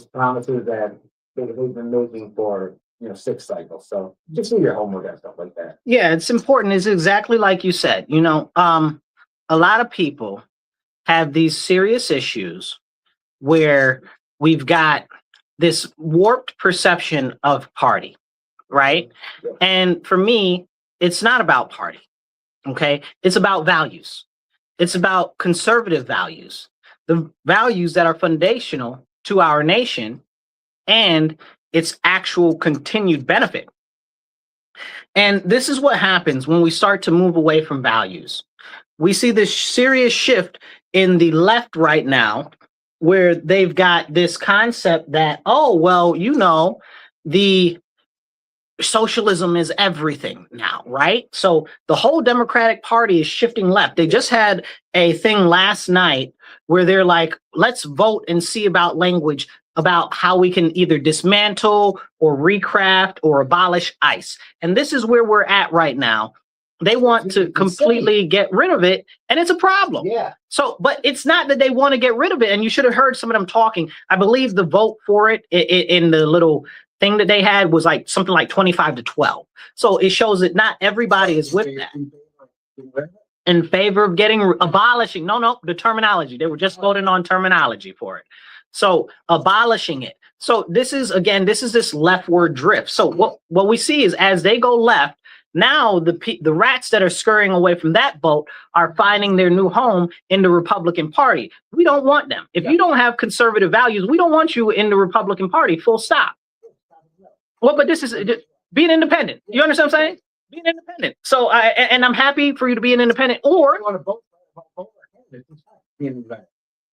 [SPEAKER 2] promises that they've been making for 6 cycles. So just do your homework and stuff like that.
[SPEAKER 1] Yeah, it's important. It's exactly like you said. A lot of people have these serious issues where we've got this warped perception of party, right? Yeah. And for me, it's not about party. Okay, it's about values. It's about conservative values, the values that are foundational to our nation and its actual continued benefit. And this is what happens when we start to move away from values. We see this serious shift in the left right now where they've got this concept that, oh, well, you know, the socialism is everything now, right? So the whole Democratic Party is shifting left. They just had a thing last night where they're like, let's vote and see about language, about how we can either dismantle or recraft or abolish ICE. And this is where we're at right now. They want to completely get rid of it, and it's a problem.
[SPEAKER 2] Yeah.
[SPEAKER 1] So, but it's not that they want to get rid of it. And you should have heard some of them talking. I believe the vote for it in the little thing that they had was like something like 25-12. So it shows that not everybody is with that. In favor of abolishing. No, the terminology. They were just voting on terminology for it. So abolishing it. So this is, again, this leftward drift. So what we see is as they go left, now the rats that are scurrying away from that boat are finding their new home in the Republican Party. We don't want them. If you don't have conservative values, we don't want you in the Republican Party, full stop. Well, but this is being independent. You understand what I'm saying? Being independent. So and I'm happy for you to be an independent, or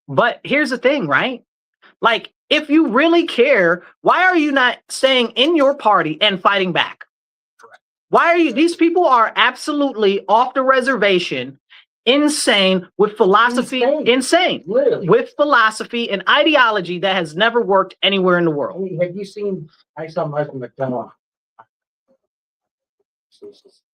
[SPEAKER 1] but here's the thing, right? Like, if you really care, why are you not staying in your party and fighting back? Why are you? These people are absolutely off the reservation, insane with philosophy, insane with philosophy and ideology that has never worked anywhere in the world.
[SPEAKER 2] I mean, have you seen? I saw Michael McDonough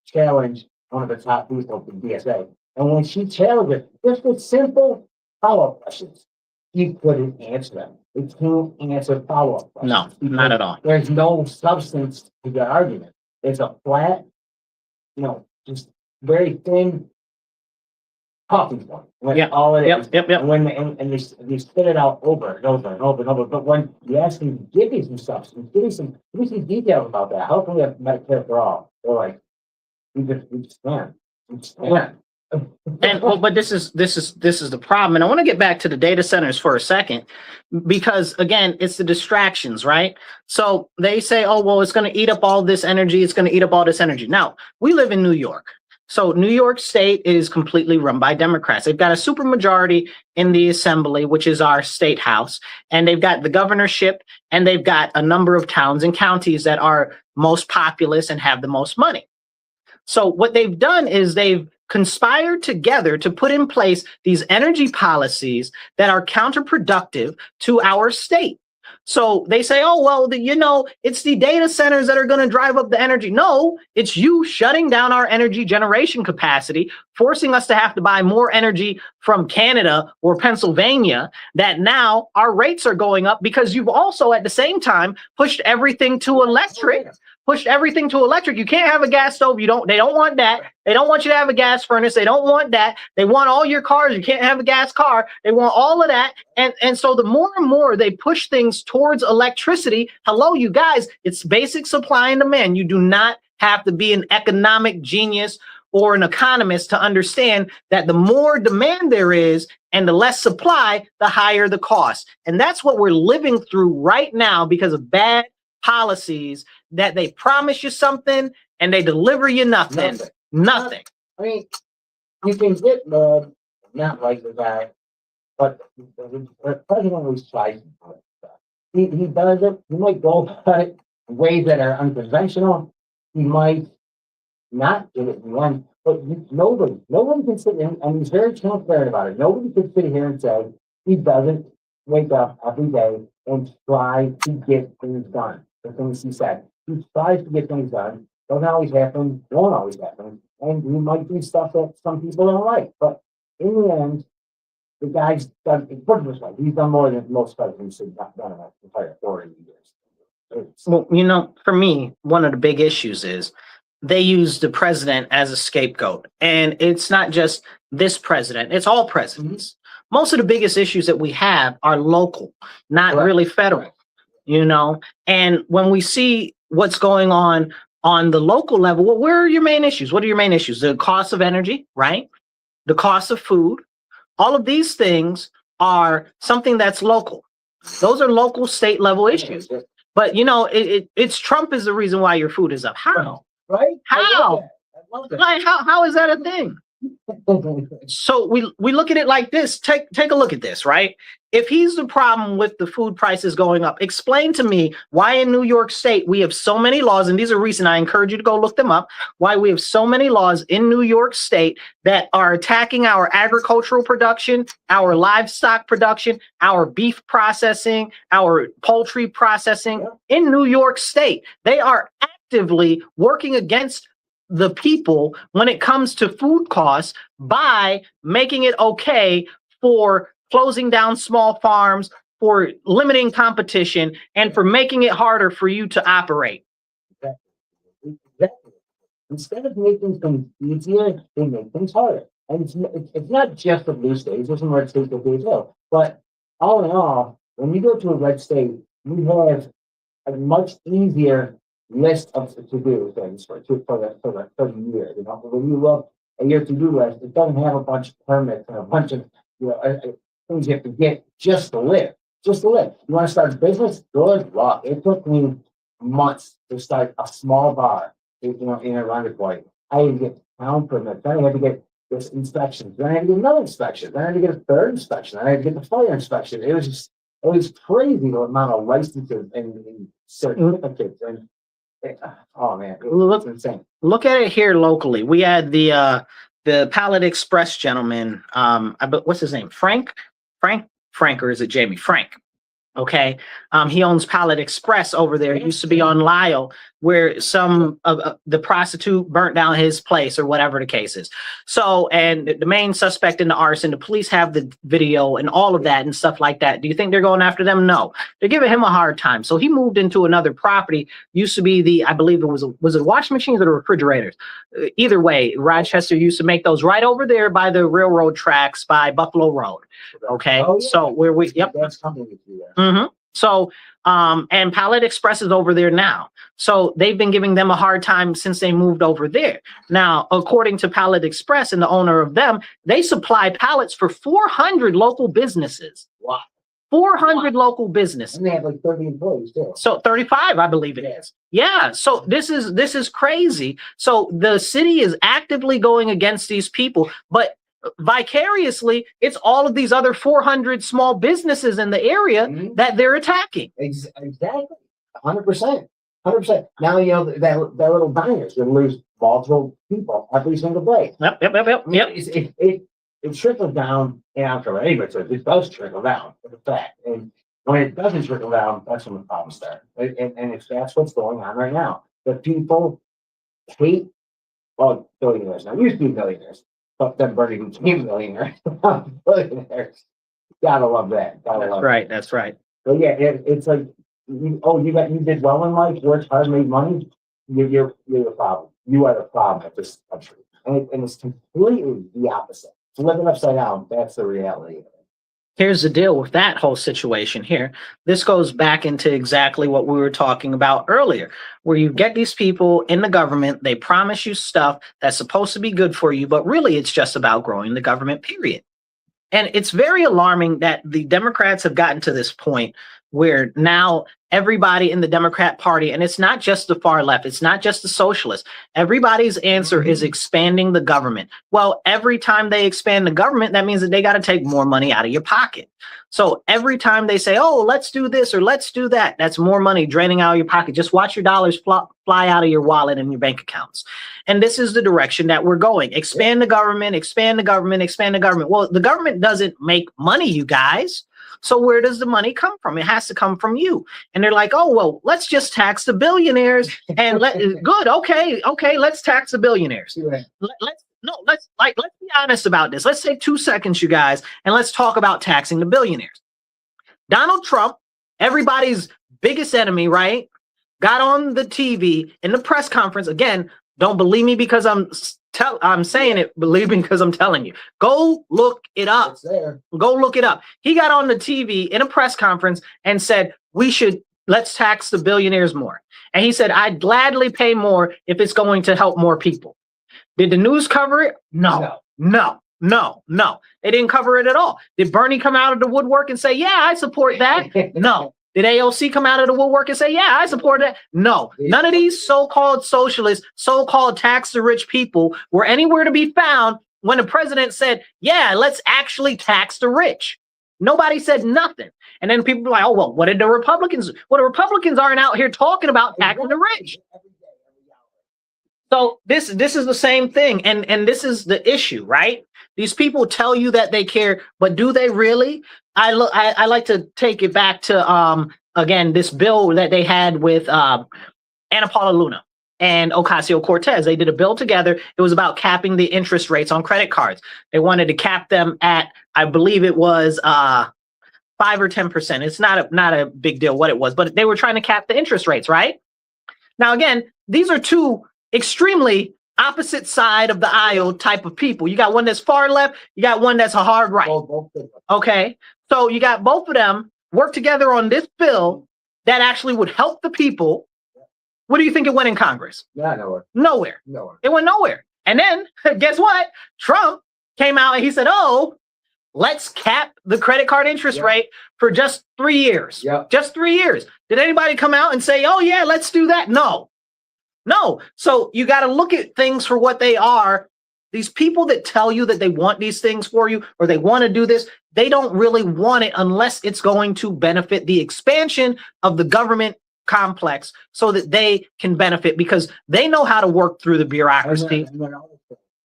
[SPEAKER 2] challenge one of the top people of the DSA, and when she challenged it, just with simple follow-up questions, he couldn't answer them. They can't answer follow-up questions.
[SPEAKER 1] No, not at all.
[SPEAKER 2] There's no substance to the argument. It's a flat, just very thin talking point.
[SPEAKER 1] Yeah.
[SPEAKER 2] All it is.
[SPEAKER 1] Yep.
[SPEAKER 2] And when they spit it out over and over and over and over. But when you ask them to give you some substance, give me some details about that. How can we have Medicare for all? They're like, we just can't.
[SPEAKER 1] And but this is the problem. And I want to get back to the data centers for a second, because again, it's the distractions, right? So they say, oh, well, it's going to eat up all this energy. It's going to eat up all this energy. Now, we live in New York. So New York State is completely run by Democrats. They've got a supermajority in the assembly, which is our state house, and they've got the governorship, and they've got a number of towns and counties that are most populous and have the most money. So what they've done is they've conspired together to put in place these energy policies that are counterproductive to our state. So they say, oh, well, it's the data centers that are going to drive up the energy. No, it's you shutting down our energy generation capacity, forcing us to have to buy more energy from Canada or Pennsylvania, that now our rates are going up because you've also at the same time pushed everything to electric. You can't have a gas stove. They don't want that. They don't want you to have a gas furnace. They don't want that. They want all your cars. You can't have a gas car. They want all of that. And so the more and more they push things towards electricity, hello, you guys, it's basic supply and demand. You do not have to be an economic genius or an economist to understand that the more demand there is and the less supply, the higher the cost. And that's what we're living through right now because of bad policies that they promise you something and they deliver you nothing. Nothing.
[SPEAKER 2] I mean, you can get not like the guy, but the president always tries to do it. He does it. He might go about it in ways that are unconventional. He might not get it in the end. But nobody can sit in, and he's very transparent about it. Nobody can sit here and say he doesn't wake up every day and try to get things done. The things he said. He tries to get things done. Doesn't always happen. Won't always happen. And he might do stuff that some people don't like. But in the end, the guy's done. Put it this way: he's done more than most presidents have done in the entire 40 years.
[SPEAKER 1] Well, for me, one of the big issues is they use the president as a scapegoat, and it's not just this president; it's all presidents. Mm-hmm. Most of the biggest issues that we have are local, not really federal. And when we see what's going on the local level, well, where are your main issues? What are your main issues? The cost of energy, right? The cost of food. All of these things are something that's local. Those are local state level issues. But it's Trump is the reason why your food is up. How?
[SPEAKER 2] Right?
[SPEAKER 1] How? Like, how is that a thing? So we look at it like this. Take a look at this, right? If he's the problem with the food prices going up, explain to me why in New York State we have so many laws, and these are recent. I encourage you to go look them up. Why we have so many laws in New York State that are attacking our agricultural production, our livestock production, our beef processing, our poultry processing in New York State. They are actively working against the people when it comes to food costs by making it okay for closing down small farms, for limiting competition, and for making it harder for you to operate.
[SPEAKER 2] Exactly. Instead of making things easier, they make things harder. And it's not just the blue states, there's some red states that do as well. But all in all, when you go to a red state, you have a much easier list of to-do things for the year. You know, when you look at your to-do list, it doesn't have a bunch of permits and a bunch of things you have to get just to live. Just to live. You want to start a business? Good luck. It took me months to start a small bar, you know, in Irondequoit. I had to get town permits. Then I had to get this inspection. Then I had to get another inspection. Then I had to get a third inspection. Then I had to get the fire inspection. It was crazy the amount of licenses and certificates and oh man, it's insane.
[SPEAKER 1] Look at it here locally. We had the Pallet Express gentleman. What's his name? Frank, or is it Jamie? Frank. Okay. He owns Pallet Express over there. It used to be on Lyle, where some of the prostitute burnt down his place or whatever the case is. So, and the main suspect in the arson, the police have the video and all of that and stuff like that. Do you think they're going after them? No, they're giving him a hard time. So he moved into another property. Used to be I believe it was it washing machines or the refrigerators? Either way, Rochester used to make those right over there by the railroad tracks by Buffalo Road. Okay. Oh, yeah. So where
[SPEAKER 2] that's coming with you there.
[SPEAKER 1] So, and Pallet Express is over there now. So they've been giving them a hard time since they moved over there. Now, according to Pallet Express and the owner of them, they supply pallets for 400 local businesses.
[SPEAKER 2] Wow.
[SPEAKER 1] 400 local businesses.
[SPEAKER 2] And they have like 30 employees too.
[SPEAKER 1] So 35, I believe it is. Yeah. So this is crazy. So the city is actively going against these people, but vicariously, it's all of these other 400 small businesses in the area that they're attacking.
[SPEAKER 2] Exactly. 100%. 100%. Now, you know, that little diner is going to lose multiple people every single day.
[SPEAKER 1] Yep.
[SPEAKER 2] It trickles down, and I'm sure anybody says it does trickle down. It's a fact. And when it doesn't trickle down, that's when the problems start. And if that's what's going on right now, the people hate, well, billionaires. Now, used to be millionaires. But then Bernie became millionaire. Billionaires. Gotta love that.
[SPEAKER 1] That's right.
[SPEAKER 2] But yeah, it's like, you did well in life, worked hard, made money. You're the problem. You are the problem of this country. And it's completely the opposite. It's living upside down. That's the reality of it.
[SPEAKER 1] Here's the deal with that whole situation here. This goes back into exactly what we were talking about earlier, where you get these people in the government, they promise you stuff that's supposed to be good for you, but really it's just about growing the government, period. And it's very alarming that the Democrats have gotten to this point where now everybody in the Democrat Party, and it's not just the far left, it's not just the socialists, everybody's answer is expanding the government. Well, every time they expand the government, that means that they got to take more money out of your pocket. So every time they say, oh, let's do this or let's do that, that's more money draining out of your pocket. Just watch your dollars fly out of your wallet and your bank accounts. And this is the direction that we're going. Expand the government, expand the government, expand the government. Well, the government doesn't make money, you guys. So where does the money come from? It has to come from you. And they're like, oh, well, let's just tax the billionaires and good. Okay. Let's tax the billionaires. Let's be honest about this. Let's take 2 seconds, you guys, and let's talk about taxing the billionaires. Donald Trump, everybody's biggest enemy, right? Got on the TV in the press conference. Again, don't believe me because I'm saying it, believe me because I'm telling you. Go look it up.
[SPEAKER 2] It's there.
[SPEAKER 1] Go look it up. He got on the TV in a press conference and said, let's tax the billionaires more. And he said, I'd gladly pay more if it's going to help more people. Did the news cover it? No. They didn't cover it at all. Did Bernie come out of the woodwork and say, yeah, I support that? No. Did AOC come out of the woodwork and say, yeah, I support that? No. None of these so-called socialists, so-called tax the rich people were anywhere to be found when the president said, yeah, let's actually tax the rich? Nobody said nothing. And then people were like, oh, well, what did the Republicans? Well, the Republicans aren't out here talking about taxing the rich. So this is the same thing. And this is the issue, right? These people tell you that they care, but do they really? I like to take it back to, again, this bill that they had with Ana Paula Luna and Ocasio-Cortez. They did a bill together. It was about capping the interest rates on credit cards. They wanted to cap them at, I believe it was 5 or 10%. It's not a big deal what it was, but they were trying to cap the interest rates, right? Now, again, these are two extremely opposite side of the aisle type of people. You got one that's far left, you got one that's a hard right. Okay, so you got both of them work together on this bill that actually would help the people. What do you think it went in Congress?
[SPEAKER 2] Yeah, nowhere.
[SPEAKER 1] Nowhere.
[SPEAKER 2] Nowhere.
[SPEAKER 1] It went nowhere. And then guess what? Trump came out and he said, oh, let's cap the credit card interest rate for just 3 years.
[SPEAKER 2] Yep.
[SPEAKER 1] Just 3 years. Did anybody come out and say, oh yeah, let's do that? No. No. So you got to look at things for what they are. These people that tell you that they want these things for you or they want to do this, they don't really want it unless it's going to benefit the expansion of the government complex so that they can benefit because they know how to work through the bureaucracy.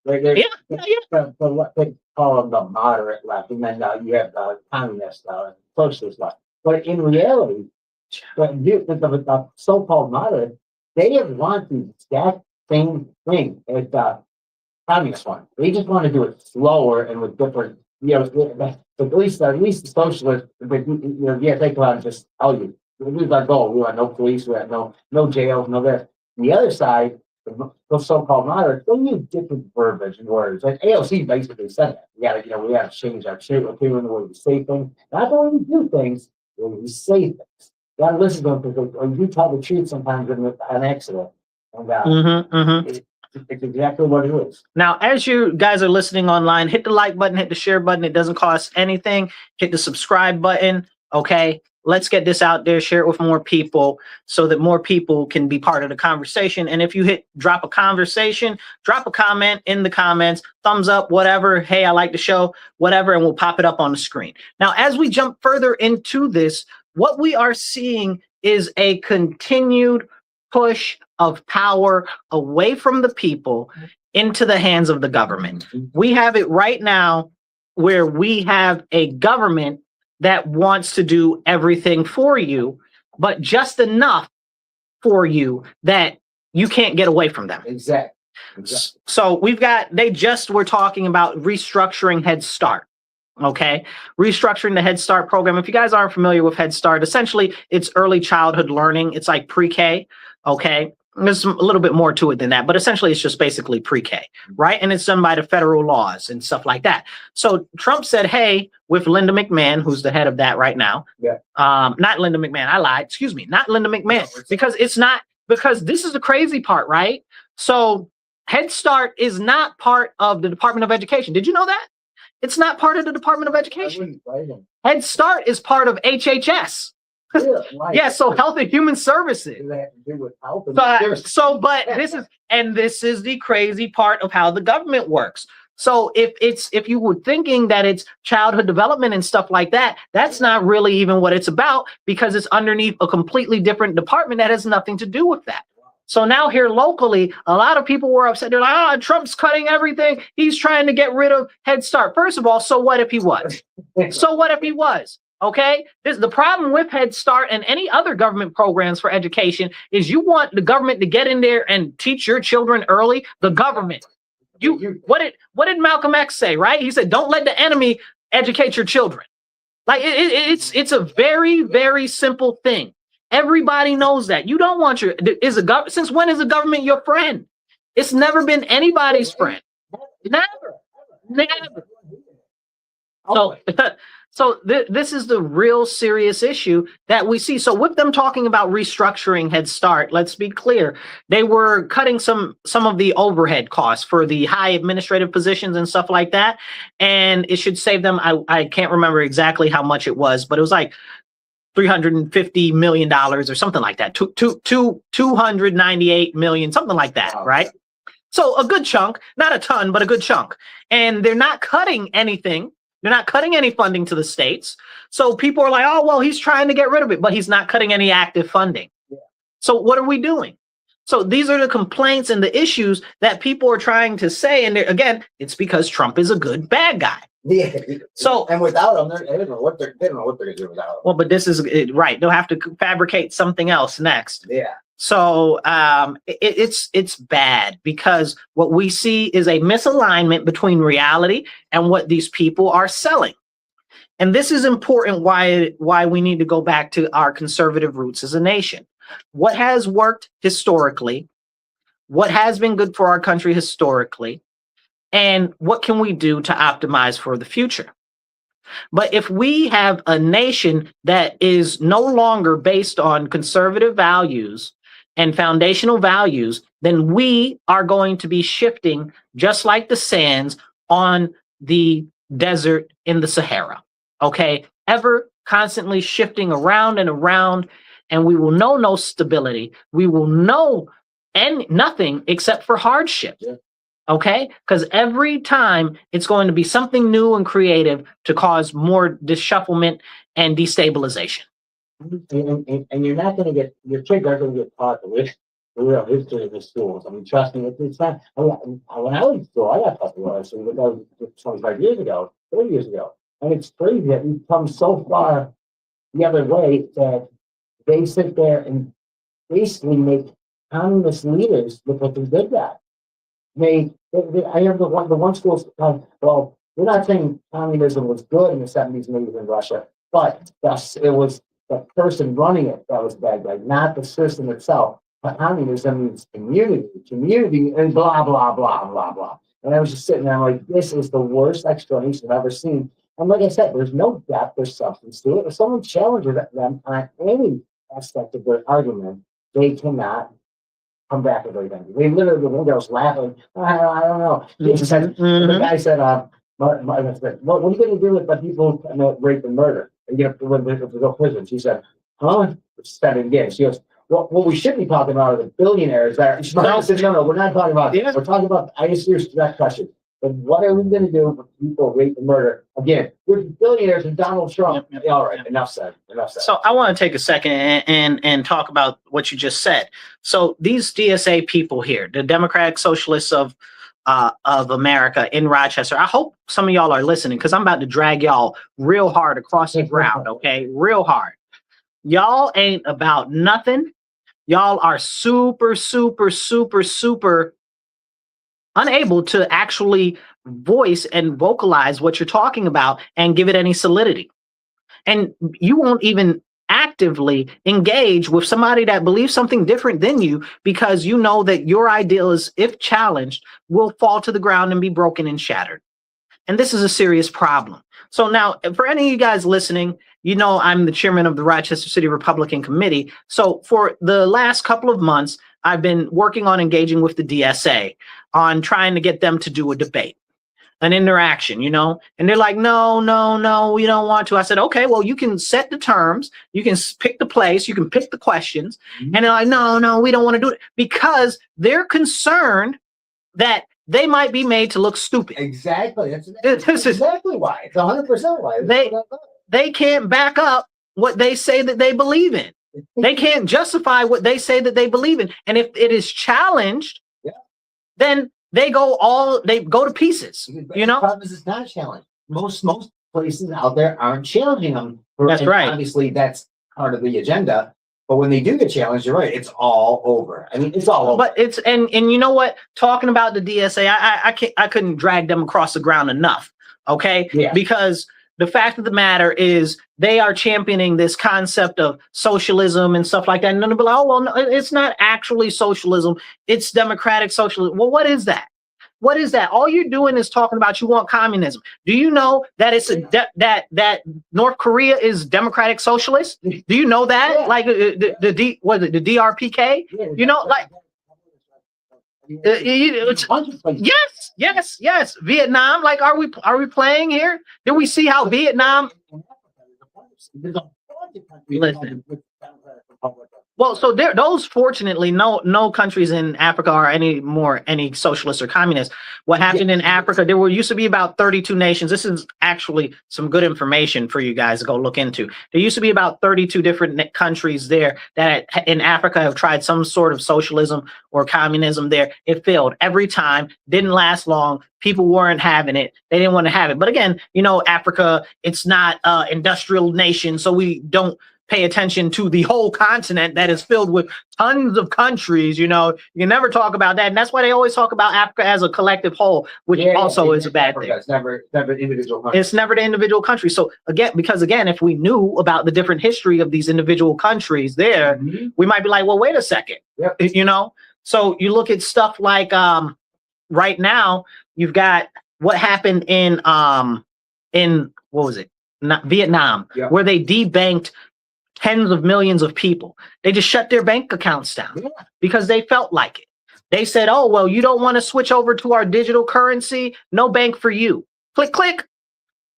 [SPEAKER 2] What they call them the moderate left, and then you have the communist and socialist left. But in reality, the so-called moderate, they have want the exact same thing as the communist one. They just want to do it slower and with different, at least the socialists, they come out and just tell you, this is our goal. We want no police, we want no jails, no this. The other side, the so-called moderates, they use different verbiage and words. Like AOC basically said that. We gotta change our shape of the way we say things. Not the way we do things, the way we say things. You gotta listen to them because you tell the truth sometimes in an accident. And it's exactly what it is.
[SPEAKER 1] Now, as you guys are listening online, hit the like button, hit the share button. It doesn't cost anything. Hit the subscribe button. Okay. Let's get this out there, share it with more people so that more people can be part of the conversation. And if you drop a conversation, drop a comment in the comments, thumbs up, whatever. Hey, I like the show, whatever, and we'll pop it up on the screen. Now, as we jump further into this, what we are seeing is a continued push of power away from the people into the hands of the government. We have it right now where we have a government that wants to do everything for you, but just enough for you that you can't get away from them.
[SPEAKER 2] Exactly.
[SPEAKER 1] So they just were talking about restructuring Head Start. Okay. Restructuring the Head Start program. If you guys aren't familiar with Head Start, essentially it's early childhood learning. It's like pre-K. Okay. There's a little bit more to it than that, but essentially it's just basically pre-K, right? And it's done by the federal laws and stuff like that. So Trump said, hey, with Linda McMahon, who's the head of that right now.
[SPEAKER 2] Yeah.
[SPEAKER 1] Not Linda McMahon. I lied. Excuse me. Not Linda McMahon. Because this is the crazy part, right? So Head Start is not part of the Department of Education. Did you know that? It's not part of the Department of Education. Head Start is part of HHS. Yeah, so Health and Human Services. This is the crazy part of how the government works. So if you were thinking that it's childhood development and stuff like that, that's not really even what it's about because it's underneath a completely different department that has nothing to do with that. So now here locally, a lot of people were upset. They're like, Trump's cutting everything. He's trying to get rid of Head Start. First of all, so what if he was? So what if he was? Okay, the problem with Head Start and any other government programs for education is you want the government to get in there and teach your children early. The government. What did Malcolm X say? Right? He said, "Don't let the enemy educate your children." Like it's a very, very simple thing. Everybody knows that. You don't want since when is the government your friend? It's never been anybody's friend. Never. So this is the real serious issue that we see. So with them talking about restructuring Head Start, let's be clear, they were cutting some of the overhead costs for the high administrative positions and stuff like that. And it should save them, I can't remember exactly how much it was, but it was like $350 million or something like that. 298 million, something like that, right? So a good chunk, not a ton, but a good chunk. And they're not cutting anything. They're not cutting any funding to the states. So people are like, oh, well, he's trying to get rid of it, but he's not cutting any active funding. Yeah. So what are we doing? So these are the complaints and the issues that people are trying to say. And again, it's because Trump is a good bad guy.
[SPEAKER 2] Yeah.
[SPEAKER 1] So
[SPEAKER 2] and without them, they don't know what they're gonna do without them.
[SPEAKER 1] Well, but this is right. They'll have to fabricate something else next.
[SPEAKER 2] Yeah.
[SPEAKER 1] So it's bad because what we see is a misalignment between reality and what these people are selling. And this is important why we need to go back to our conservative roots as a nation. What has worked historically, what has been good for our country historically, and what can we do to optimize for the future? But if we have a nation that is no longer based on conservative values and foundational values, then we are going to be shifting just like the sands on the desert in the Sahara. Okay, ever constantly shifting around and around, and we will know no stability. We will know nothing except for hardship. Yeah. Okay, because every time it's going to be something new and creative to cause more disshufflement and destabilization.
[SPEAKER 2] And you're not going to get, your kids aren't going to get taught the real history of the schools. I mean, trust me, it's not. When I was in school, I got taught the real history, but that was 25 years ago, 30 years ago. And it's crazy that we've come so far the other way that they sit there and basically make communist leaders look like they did that. I have the one school. Well, we're not saying communism was good in the 70s and 80s in Russia, but it was the person running it that was bad guy, not the system itself. But communism means community, and blah blah blah blah blah. And I was just sitting there, I'm like, this is the worst explanation I've ever seen. And like I said, there's no depth or substance to it. If someone challenges them on any aspect of their argument, they cannot come back with everything. They literally, the one guy was laughing. I don't know. The guy said, what are you going to do with the people who rape and murder? And get up to go to prison. She said, huh? Said it again. She goes, well, what we should be talking about are the billionaires that are. Said, no, we're not talking about. Yeah. We're talking about. I just here's that question. But what are we going to do with people rape and murder? Again, we're billionaires and Donald Trump. Yep. All right, enough said. So
[SPEAKER 1] I want to take a second and talk about what you just said. So these DSA people here, the Democratic Socialists of America in Rochester, I hope some of y'all are listening because I'm about to drag y'all real hard across the ground, okay? Real hard. Y'all ain't about nothing. Y'all are super, super, super, super unable to actually voice and vocalize what you're talking about and give it any solidity. And you won't even actively engage with somebody that believes something different than you because you know that your ideas, if challenged, will fall to the ground and be broken and shattered. And this is a serious problem. So now, for any of you guys listening, you know I'm the chairman of the Rochester City Republican Committee. So for the last couple of months, I've been working on engaging with the DSA on trying to get them to do a debate, an interaction, you know, and they're like, no, we don't want to. I said, okay, well, you can set the terms, you can pick the place, you can pick the questions. Mm-hmm. And they're like, no, we don't want to do it because they're concerned that they might be made to look stupid.
[SPEAKER 2] Exactly. That's exactly why. It's 100% why.
[SPEAKER 1] They can't back up what they say that they believe in. They can't justify what they say that they believe in. And if it is challenged, then they go to pieces. You know,
[SPEAKER 2] the problem is it's not challenged. Most places out there aren't challenging them.
[SPEAKER 1] That's right.
[SPEAKER 2] Obviously, that's part of the agenda. But when they do get challenged, you're right. It's all over. I mean, it's all over.
[SPEAKER 1] But it's and you know what? Talking about the DSA, I couldn't drag them across the ground enough. Okay, because the fact of the matter is they are championing this concept of socialism and stuff like that. And then they'll be like, oh, well, no, it's not actually socialism. It's democratic socialism. Well, what is that? What is that? All you're doing is talking about you want communism. Do you know that it's that North Korea is democratic socialist? Do you know that? Yeah. Like the DRPK? Yeah, you know, like yes. Vietnam. Like, are we playing here? Did we see how Vietnam? Listen. Well, so those fortunately, no countries in Africa are any socialist or communist. What happened in Africa, there used to be about 32 nations. This is actually some good information for you guys to go look into. There used to be about 32 different countries there that in Africa have tried some sort of socialism or communism there. It failed every time, didn't last long. People weren't having it. They didn't want to have it. But again, Africa, it's not an industrial nation, so we don't pay attention to the whole continent that is filled with tons of countries. You can never talk about that. And that's why they always talk about Africa as a collective whole, which also is a bad thing.
[SPEAKER 2] It's never individual country.
[SPEAKER 1] It's never the individual country. So again, if we knew about the different history of these individual countries there, we might be like, well, wait a second.
[SPEAKER 2] Yep.
[SPEAKER 1] So you look at stuff like right now, you've got what happened in what was it? Vietnam, where they debanked tens of millions of people. They just shut their bank accounts down because they felt like it. They said, oh, well, you don't want to switch over to our digital currency? No bank for you. Click, click.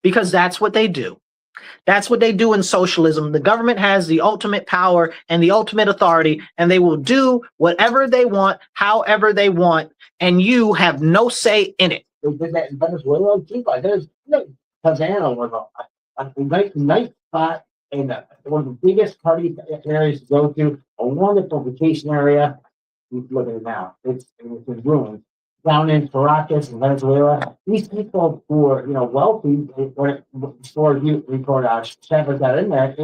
[SPEAKER 1] Because that's what they do. That's what they do in socialism. The government has the ultimate power and the ultimate authority, and they will do whatever they want, however they want, and you have no say in it.
[SPEAKER 2] They did that in Venezuela. There's Havana was a nice spot in one of the biggest party areas to go to, a wonderful vacation area. Look at it now. It's in ruins. Down in Caracas in Venezuela, these people who were, wealthy, before Chavez got in there,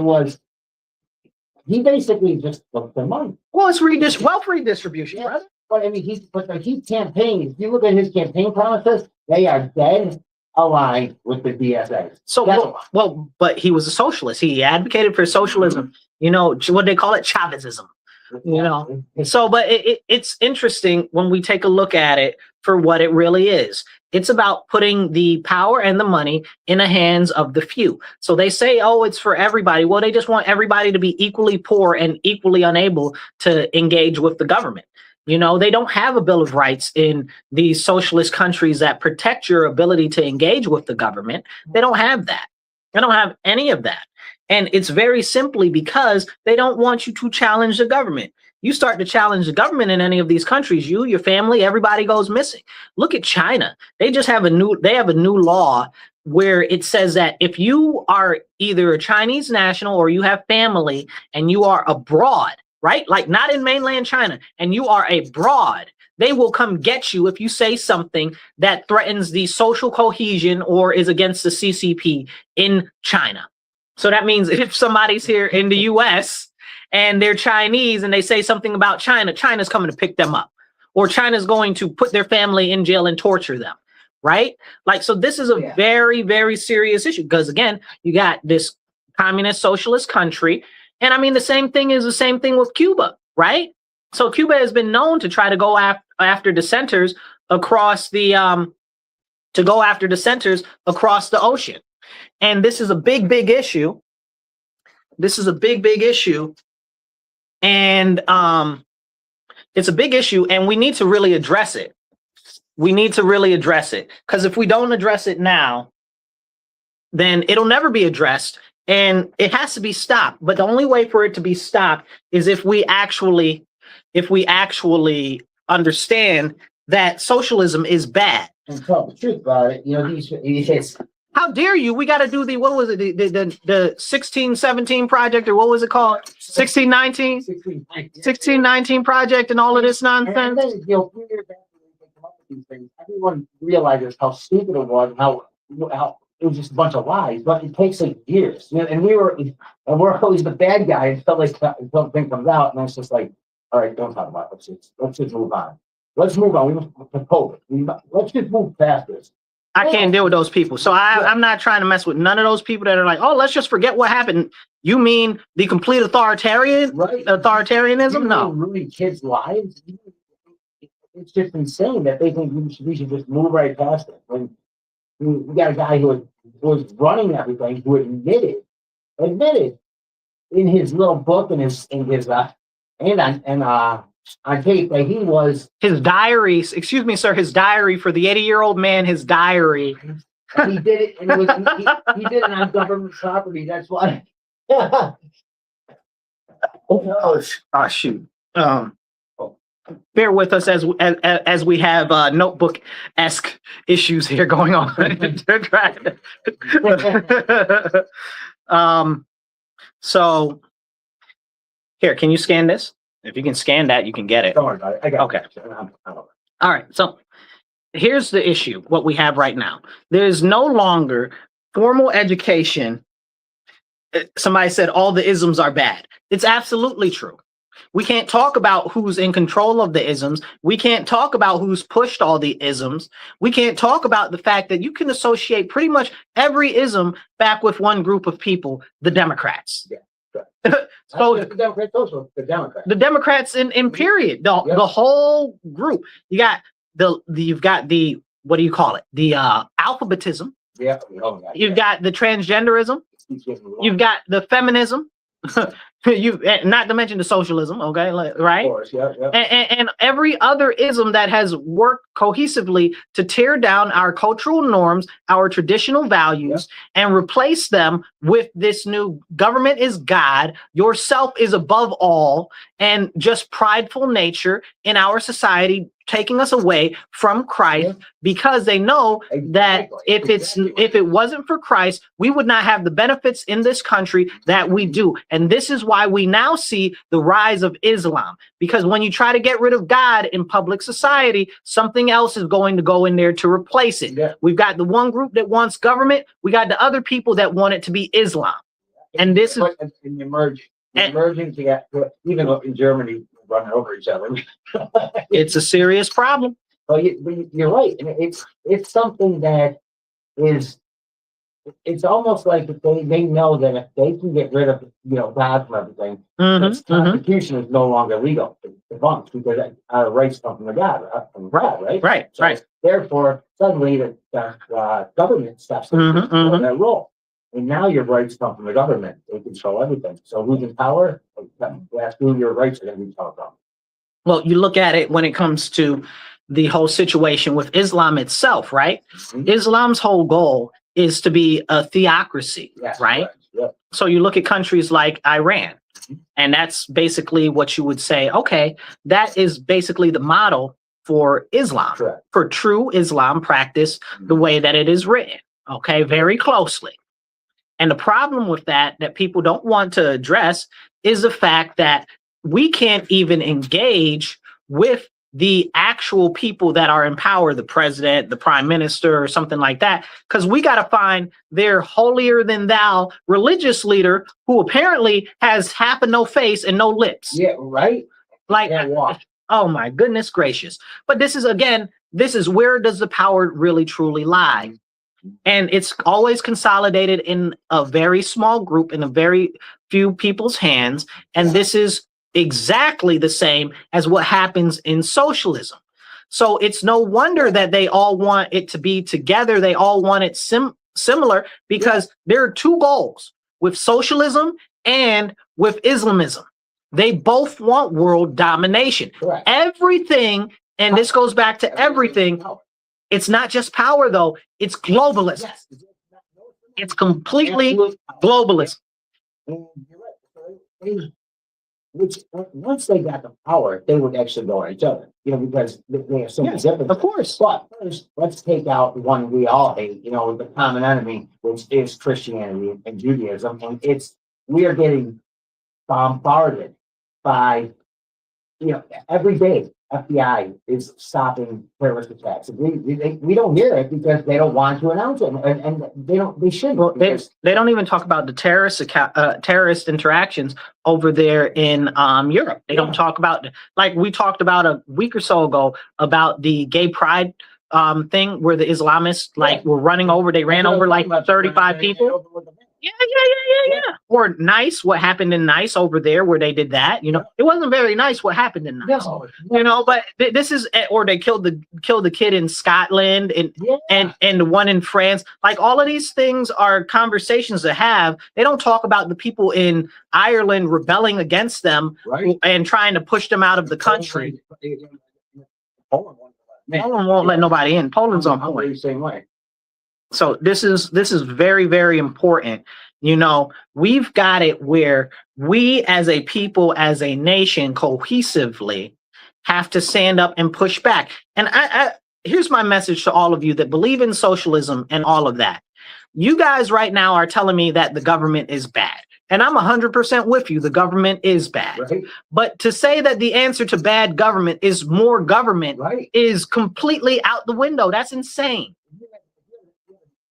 [SPEAKER 2] he basically just took their money.
[SPEAKER 1] Well, it's wealth redistribution, brother.
[SPEAKER 2] But I mean, he's campaigning. If you look at his campaign promises, they are dead aligned with the DSA.
[SPEAKER 1] So, but he was a socialist. He advocated for socialism. What they call it, Chavezism. So, but it's interesting when we take a look at it for what it really is. It's about putting the power and the money in the hands of the few. So they say, oh, it's for everybody. Well, they just want everybody to be equally poor and equally unable to engage with the government. They don't have a Bill of Rights in these socialist countries that protect your ability to engage with the government. They don't have that. They don't have any of that. And it's very simply because they don't want you to challenge the government. You start to challenge the government in any of these countries, your family, everybody goes missing. Look at China. They have a new law where it says that if you are either a Chinese national or you have family and you are abroad, right? Like not in mainland China, and you are abroad, they will come get you if you say something that threatens the social cohesion or is against the CCP in China. So that means if somebody's here in the US and they're Chinese and they say something about China, China's coming to pick them up, or China's going to put their family in jail and torture them, right? So this is a very, very serious issue because again, you got this communist socialist country. And I mean, the same thing with Cuba, right? So Cuba has been known to try to go after dissenters across the ocean. And this is a big, big issue. This is a big, big issue. And it's a big issue, and we need to really address it. Because if we don't address it now, then it'll never be addressed. And it has to be stopped. But the only way for it to be stopped is if we actually understand that socialism is bad.
[SPEAKER 2] And tell the truth about it. These
[SPEAKER 1] how dare you? We got to do the 1617 project, or what was it called? 1619? 1619 project and all of this nonsense.
[SPEAKER 2] And then, 3 years after they come up with these things, everyone realizes how stupid it was, how it was just a bunch of lies. But it takes years, and we're always the bad guy until something comes out, and it's just like, all right, don't talk about it. Let's just move on. Let's move on. We must propose. Let's just move past this.
[SPEAKER 1] I can't deal with those people. So I'm not trying to mess with none of those people that are like, oh, let's just forget what happened. You mean the complete authoritarianism? No.
[SPEAKER 2] Ruining kids' lives. It's just insane that they think we should just move right past it. When we got a guy who was running everything, who admitted in his little book and on tape that he was
[SPEAKER 1] his diary. Excuse me, sir. His diary for the 80-year-old man. His diary.
[SPEAKER 2] He did it, and he did it on government property. That's why.
[SPEAKER 1] Oh shoot. Bear with us as we have notebook-esque issues here going on. So here, can you scan this? If you can scan that, you can get it.
[SPEAKER 2] Don't worry about it. I got
[SPEAKER 1] Okay.
[SPEAKER 2] it.
[SPEAKER 1] All right. So here's the issue, what we have right now. There's no longer formal education. Somebody said all the isms are bad. It's absolutely true. We can't talk about who's in control of the isms. We can't talk about who's pushed all the isms. We can't talk about the fact that you can associate pretty much every ism back with one group of people, the Democrats.
[SPEAKER 2] Yeah. So the Democrats also the Democrats.
[SPEAKER 1] The Democrats in period. The whole group. You've got the what do you call it? The alphabetism.
[SPEAKER 2] Yeah.
[SPEAKER 1] You've got the transgenderism. You've got the feminism. You not to mention the socialism, okay, right?
[SPEAKER 2] Of course, yeah.
[SPEAKER 1] And every other ism that has worked cohesively to tear down our cultural norms, our traditional values, and replace them with this new government is God, yourself is above all, and just prideful nature in our society, taking us away from Christ, because they know that if it wasn't for Christ, we would not have the benefits in this country that we do. And this is why we now see the rise of Islam, because when you try to get rid of God in public society, something else is going to go in there to replace it.
[SPEAKER 2] Yeah.
[SPEAKER 1] We've got the one group that wants government. We got the other people that want it to be Islam. And this is
[SPEAKER 2] emerging to get, even in Germany, running over each other.
[SPEAKER 1] It's a serious problem.
[SPEAKER 2] Well, you're right. It's something that is. It's almost like if they know that if they can get rid of God from everything, this Constitution is no longer legal. It's debunked because our rights come from God, right?
[SPEAKER 1] Right.
[SPEAKER 2] So therefore, suddenly the government steps into that role. And now your rights come from the government. They control everything. So who's in power? That's who your rights are going to be talked about.
[SPEAKER 1] Well, you look at it when it comes to the whole situation with Islam itself, right? Islam's whole goal is to be a theocracy, right?
[SPEAKER 2] Yeah.
[SPEAKER 1] So you look at countries like Iran, and that's basically what you would say, okay, that is basically the model for Islam, for true Islam practice, the way that it is written, okay, very closely. And the problem with that people don't want to address is the fact that we can't even engage with the actual people that are in power, the president, the prime minister, or something like that, because we got to find their holier than thou religious leader who apparently has half a no face and no lips.
[SPEAKER 2] Yeah, right.
[SPEAKER 1] Like, oh my goodness gracious. But this is where does the power really truly lie? And it's always consolidated in a very small group, in a very few people's hands. And this is exactly the same as what happens in socialism. So it's no wonder that they all want it to be together. They all want it similar, because there are two goals with socialism and with Islamism. They both want world domination. Everything, and this goes back to everything. It's not just power, though. It's globalism. It's completely globalism.
[SPEAKER 2] Which once they got the power, they would actually go at each other, because they have so many differences.
[SPEAKER 1] Of course.
[SPEAKER 2] But first, let's take out one we all hate, the common enemy, which is Christianity and Judaism. And we are getting bombarded by, every day. FBI is stopping terrorist attacks. We don't hear it because they don't want to announce it, and they shouldn't.
[SPEAKER 1] Well, they don't even talk about the terrorist interactions over there in Europe. They don't talk about, like we talked about a week or so ago, about the gay pride thing where the Islamists were running over. They ran over like 35 people. Yeah. Or Nice, what happened in Nice over there where they did that, it wasn't very nice what happened in Nice, but this is, or they killed the kid in Scotland and the one in France. Like, all of these things are conversations to have. They don't talk about the people in Ireland rebelling against them and trying to push them out of the country. Poland won't let nobody in. Poland's on point.
[SPEAKER 2] Same way.
[SPEAKER 1] So this is very, very important. You know, we've got it where we as a people, as a nation, cohesively have to stand up and push back. And here's my message to all of you that believe in socialism and all of that. You guys right now are telling me that the government is bad. And I'm 100% with you. The government is bad.
[SPEAKER 2] Right.
[SPEAKER 1] But to say that the answer to bad government is more government is completely out the window. That's insane.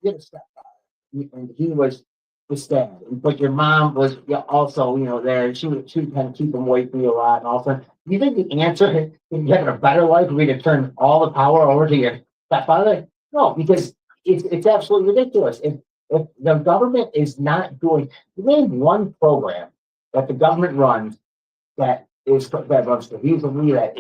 [SPEAKER 2] And he was his dad, but your mom was also, there. She would kind of keep him away from you a lot. And all of a sudden, do you think the answer in having a better life would be to turn all the power over to your stepfather? No, because it's absolutely ridiculous. If the government is not doing, name one program that the government runs that runs cohesively, that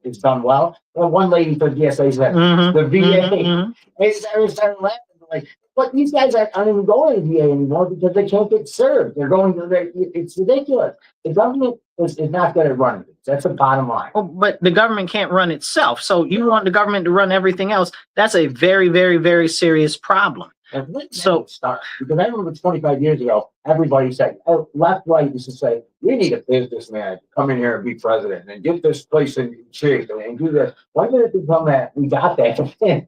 [SPEAKER 2] is done well. Well, one lady for DSA said the VA. I started laughing like, but these guys aren't even going to the VA anymore because they can't get served. They're going to it's ridiculous. The government is not good at running things. That's the bottom line.
[SPEAKER 1] Well, but the government can't run itself. So you want the government to run everything else. That's a very, very, very serious problem.
[SPEAKER 2] So start, because I remember 25 years ago, everybody said, left, right used to say, we need a businessman to come in here and be president and get this place in shape and do this. Why did it become that we got that? And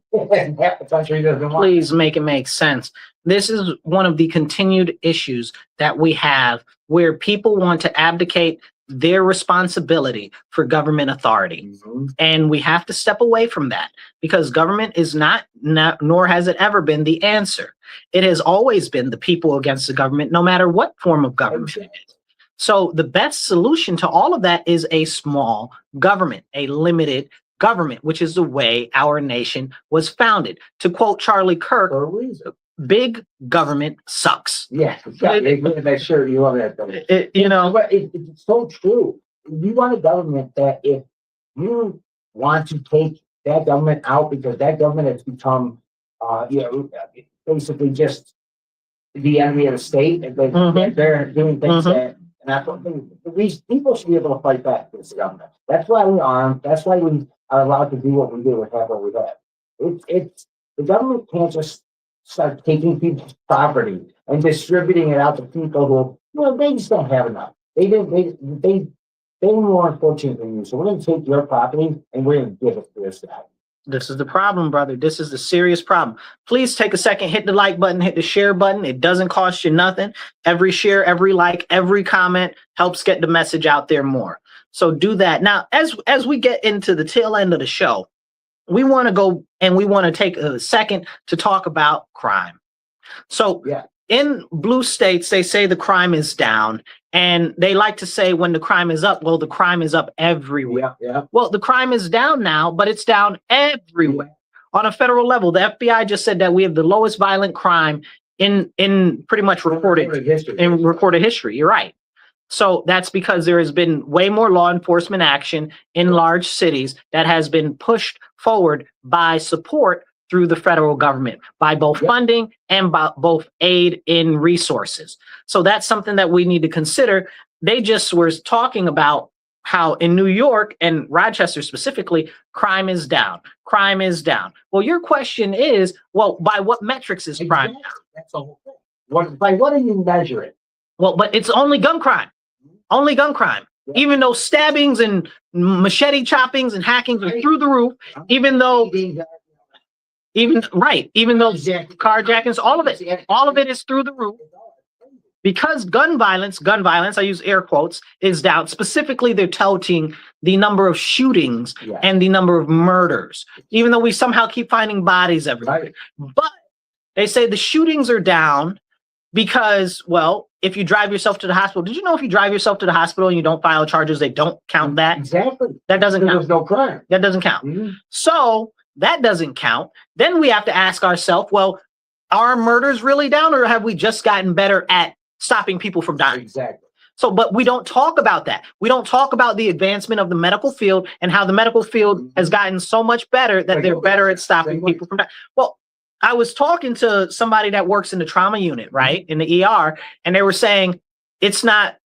[SPEAKER 2] half the country doesn't want.
[SPEAKER 1] Please make it make sense. This is one of the continued issues that we have where people want to abdicate their responsibility for government authority. And we have to step away from that because government is not, nor has it ever been the answer. It has always been the people against the government, no matter what form of government it is. So the best solution to all of that is a small government, a limited government, which is the way our nation was founded. To quote Charlie Kirk, big government sucks.
[SPEAKER 2] Yeah, make sure you love that. It's so true. You want a government that if you want to take that government out because that government has become, basically just the enemy of the state, and they're doing things that, and that's what these people should be able to fight back against the government. That's why we arm. That's why we are allowed to do what we do and have what we have. It's the government can't just start taking people's property and distributing it out to people who, they just don't have enough. They're more unfortunate than you. So we're going to take your property and we're going to give it to this guy.
[SPEAKER 1] This is the problem, brother. This is the serious problem. Please take a second, hit the like button, hit the share button. It doesn't cost you nothing. Every share, every like, every comment helps get the message out there more. So do that. Now, as we get into the tail end of the show, we want to go and we want to take a second to talk about crime. So in blue states, they say the crime is down, and they like to say when the crime is up, well, the crime is up everywhere. Well, the crime is down now, but it's down everywhere. On a federal level, the FBI just said that we have the lowest violent crime in pretty much recorded history. You're right. So that's because there has been way more law enforcement action in large cities that has been pushed forward by support through the federal government, by both funding and by both aid in resources. So that's something that we need to consider. They just were talking about how in New York and Rochester specifically, crime is down. Crime is down. Well, your question is, well, by what metrics is crime down?
[SPEAKER 2] That's the whole thing. By what do you measure it?
[SPEAKER 1] Well, but it's only gun crime. Only gun crime. Even though stabbings and machete choppings and hackings are through the roof, even though carjackings, all of it is through the roof. Because gun violence, I use air quotes, is down. Specifically, they're touting the number of shootings and the number of murders, even though we somehow keep finding bodies everywhere. But they say the shootings are down because, well, if you drive yourself to the hospital, did you know if you drive yourself to the hospital and you don't file charges, they don't count that?
[SPEAKER 2] Exactly.
[SPEAKER 1] That doesn't count.
[SPEAKER 2] There's no crime.
[SPEAKER 1] That doesn't count. So that doesn't count. Then we have to ask ourselves, well, are murders really down, or have we just gotten better at stopping people from dying?
[SPEAKER 2] Exactly.
[SPEAKER 1] So, but we don't talk about that. We don't talk about the advancement of the medical field and how the medical field has gotten so much better that they're better at stopping people from dying. Well, I was talking to somebody that works in the trauma unit, right, in the ER, and they were saying it's not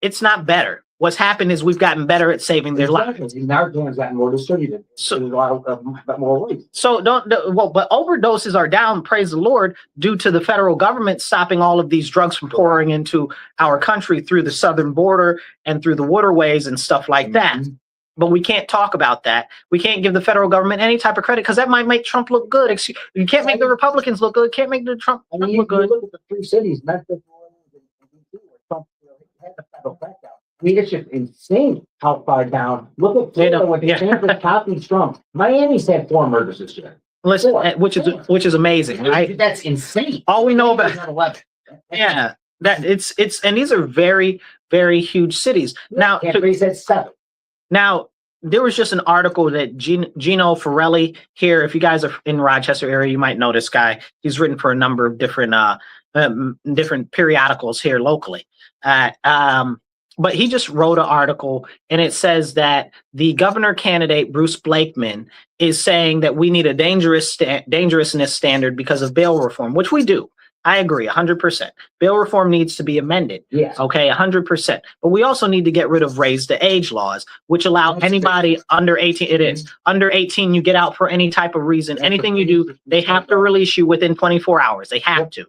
[SPEAKER 1] better. What's happened is we've gotten better at saving their lives.
[SPEAKER 2] Narcan's gotten more distributed. So there's a lot of more ways.
[SPEAKER 1] So but overdoses are down, praise the Lord, due to the federal government stopping all of these drugs from pouring into our country through the southern border and through the waterways and stuff like that. But we can't talk about that. We can't give the federal government any type of credit because that might make Trump look good. You can't make the Republicans look good. Can't make the Trump look good.
[SPEAKER 2] Look at the three cities, Memphis, Trump had the federal crackdown. I mean, it's just insane how far down. Look at Florida, what the Kansas copies from. Miami's had 4 murders this year.
[SPEAKER 1] Listen, which is amazing, right?
[SPEAKER 2] That's insane.
[SPEAKER 1] All we know about 11. Yeah, that it's and these are very, very huge cities. Now,
[SPEAKER 2] said 7.
[SPEAKER 1] Now, there was just an article that Gino Forelli here. If you guys are in Rochester area, you might know this guy. He's written for a number of different different periodicals here locally. But he just wrote an article, and it says that the governor candidate, Bruce Blakeman, is saying that we need a dangerousness standard because of bail reform, which we do. I agree 100%. Bail reform needs to be amended.
[SPEAKER 2] Yes.
[SPEAKER 1] Okay, 100%. But we also need to get rid of raise the age laws, which allow anybody under 18, it is under 18, you get out for any type of reason. Anything you do, they have to release you within 24 hours. They have to.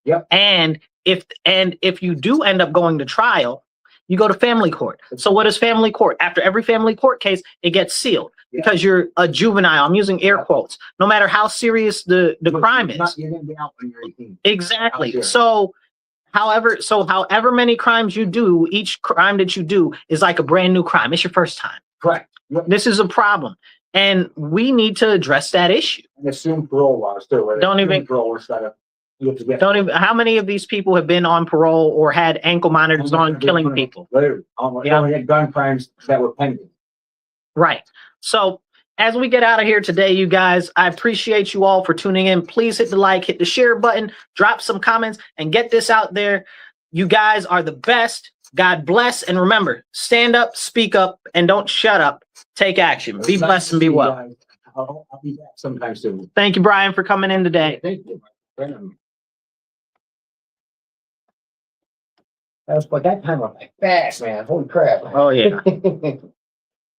[SPEAKER 2] Yep.
[SPEAKER 1] And if you do end up going to trial, you go to family court. So what is family court? After every family court case, it gets sealed because you're a juvenile. I'm using air quotes. No matter how serious the crime is.
[SPEAKER 2] You're gonna be out when you're 18.
[SPEAKER 1] Exactly. So however many crimes you do, each crime that you do is like a brand new crime. It's your first time.
[SPEAKER 2] Correct.
[SPEAKER 1] This is a problem. And we need to address that issue.
[SPEAKER 2] And assume parole laws too. Parole instead of
[SPEAKER 1] how many of these people have been on parole or had ankle monitors on killing people?
[SPEAKER 2] Had gun crimes that were pending.
[SPEAKER 1] Right. So as we get out of here today, you guys, I appreciate you all for tuning in. Please hit the like, hit the share button, drop some comments, and get this out there. You guys are the best. God bless. And remember, stand up, speak up, and don't shut up. Take action. Be blessed and be well.
[SPEAKER 2] I'll be back sometime soon.
[SPEAKER 1] Thank you, Brian, for coming in today.
[SPEAKER 2] Thank you. That time went like fast, man. Holy crap.
[SPEAKER 1] Oh, yeah.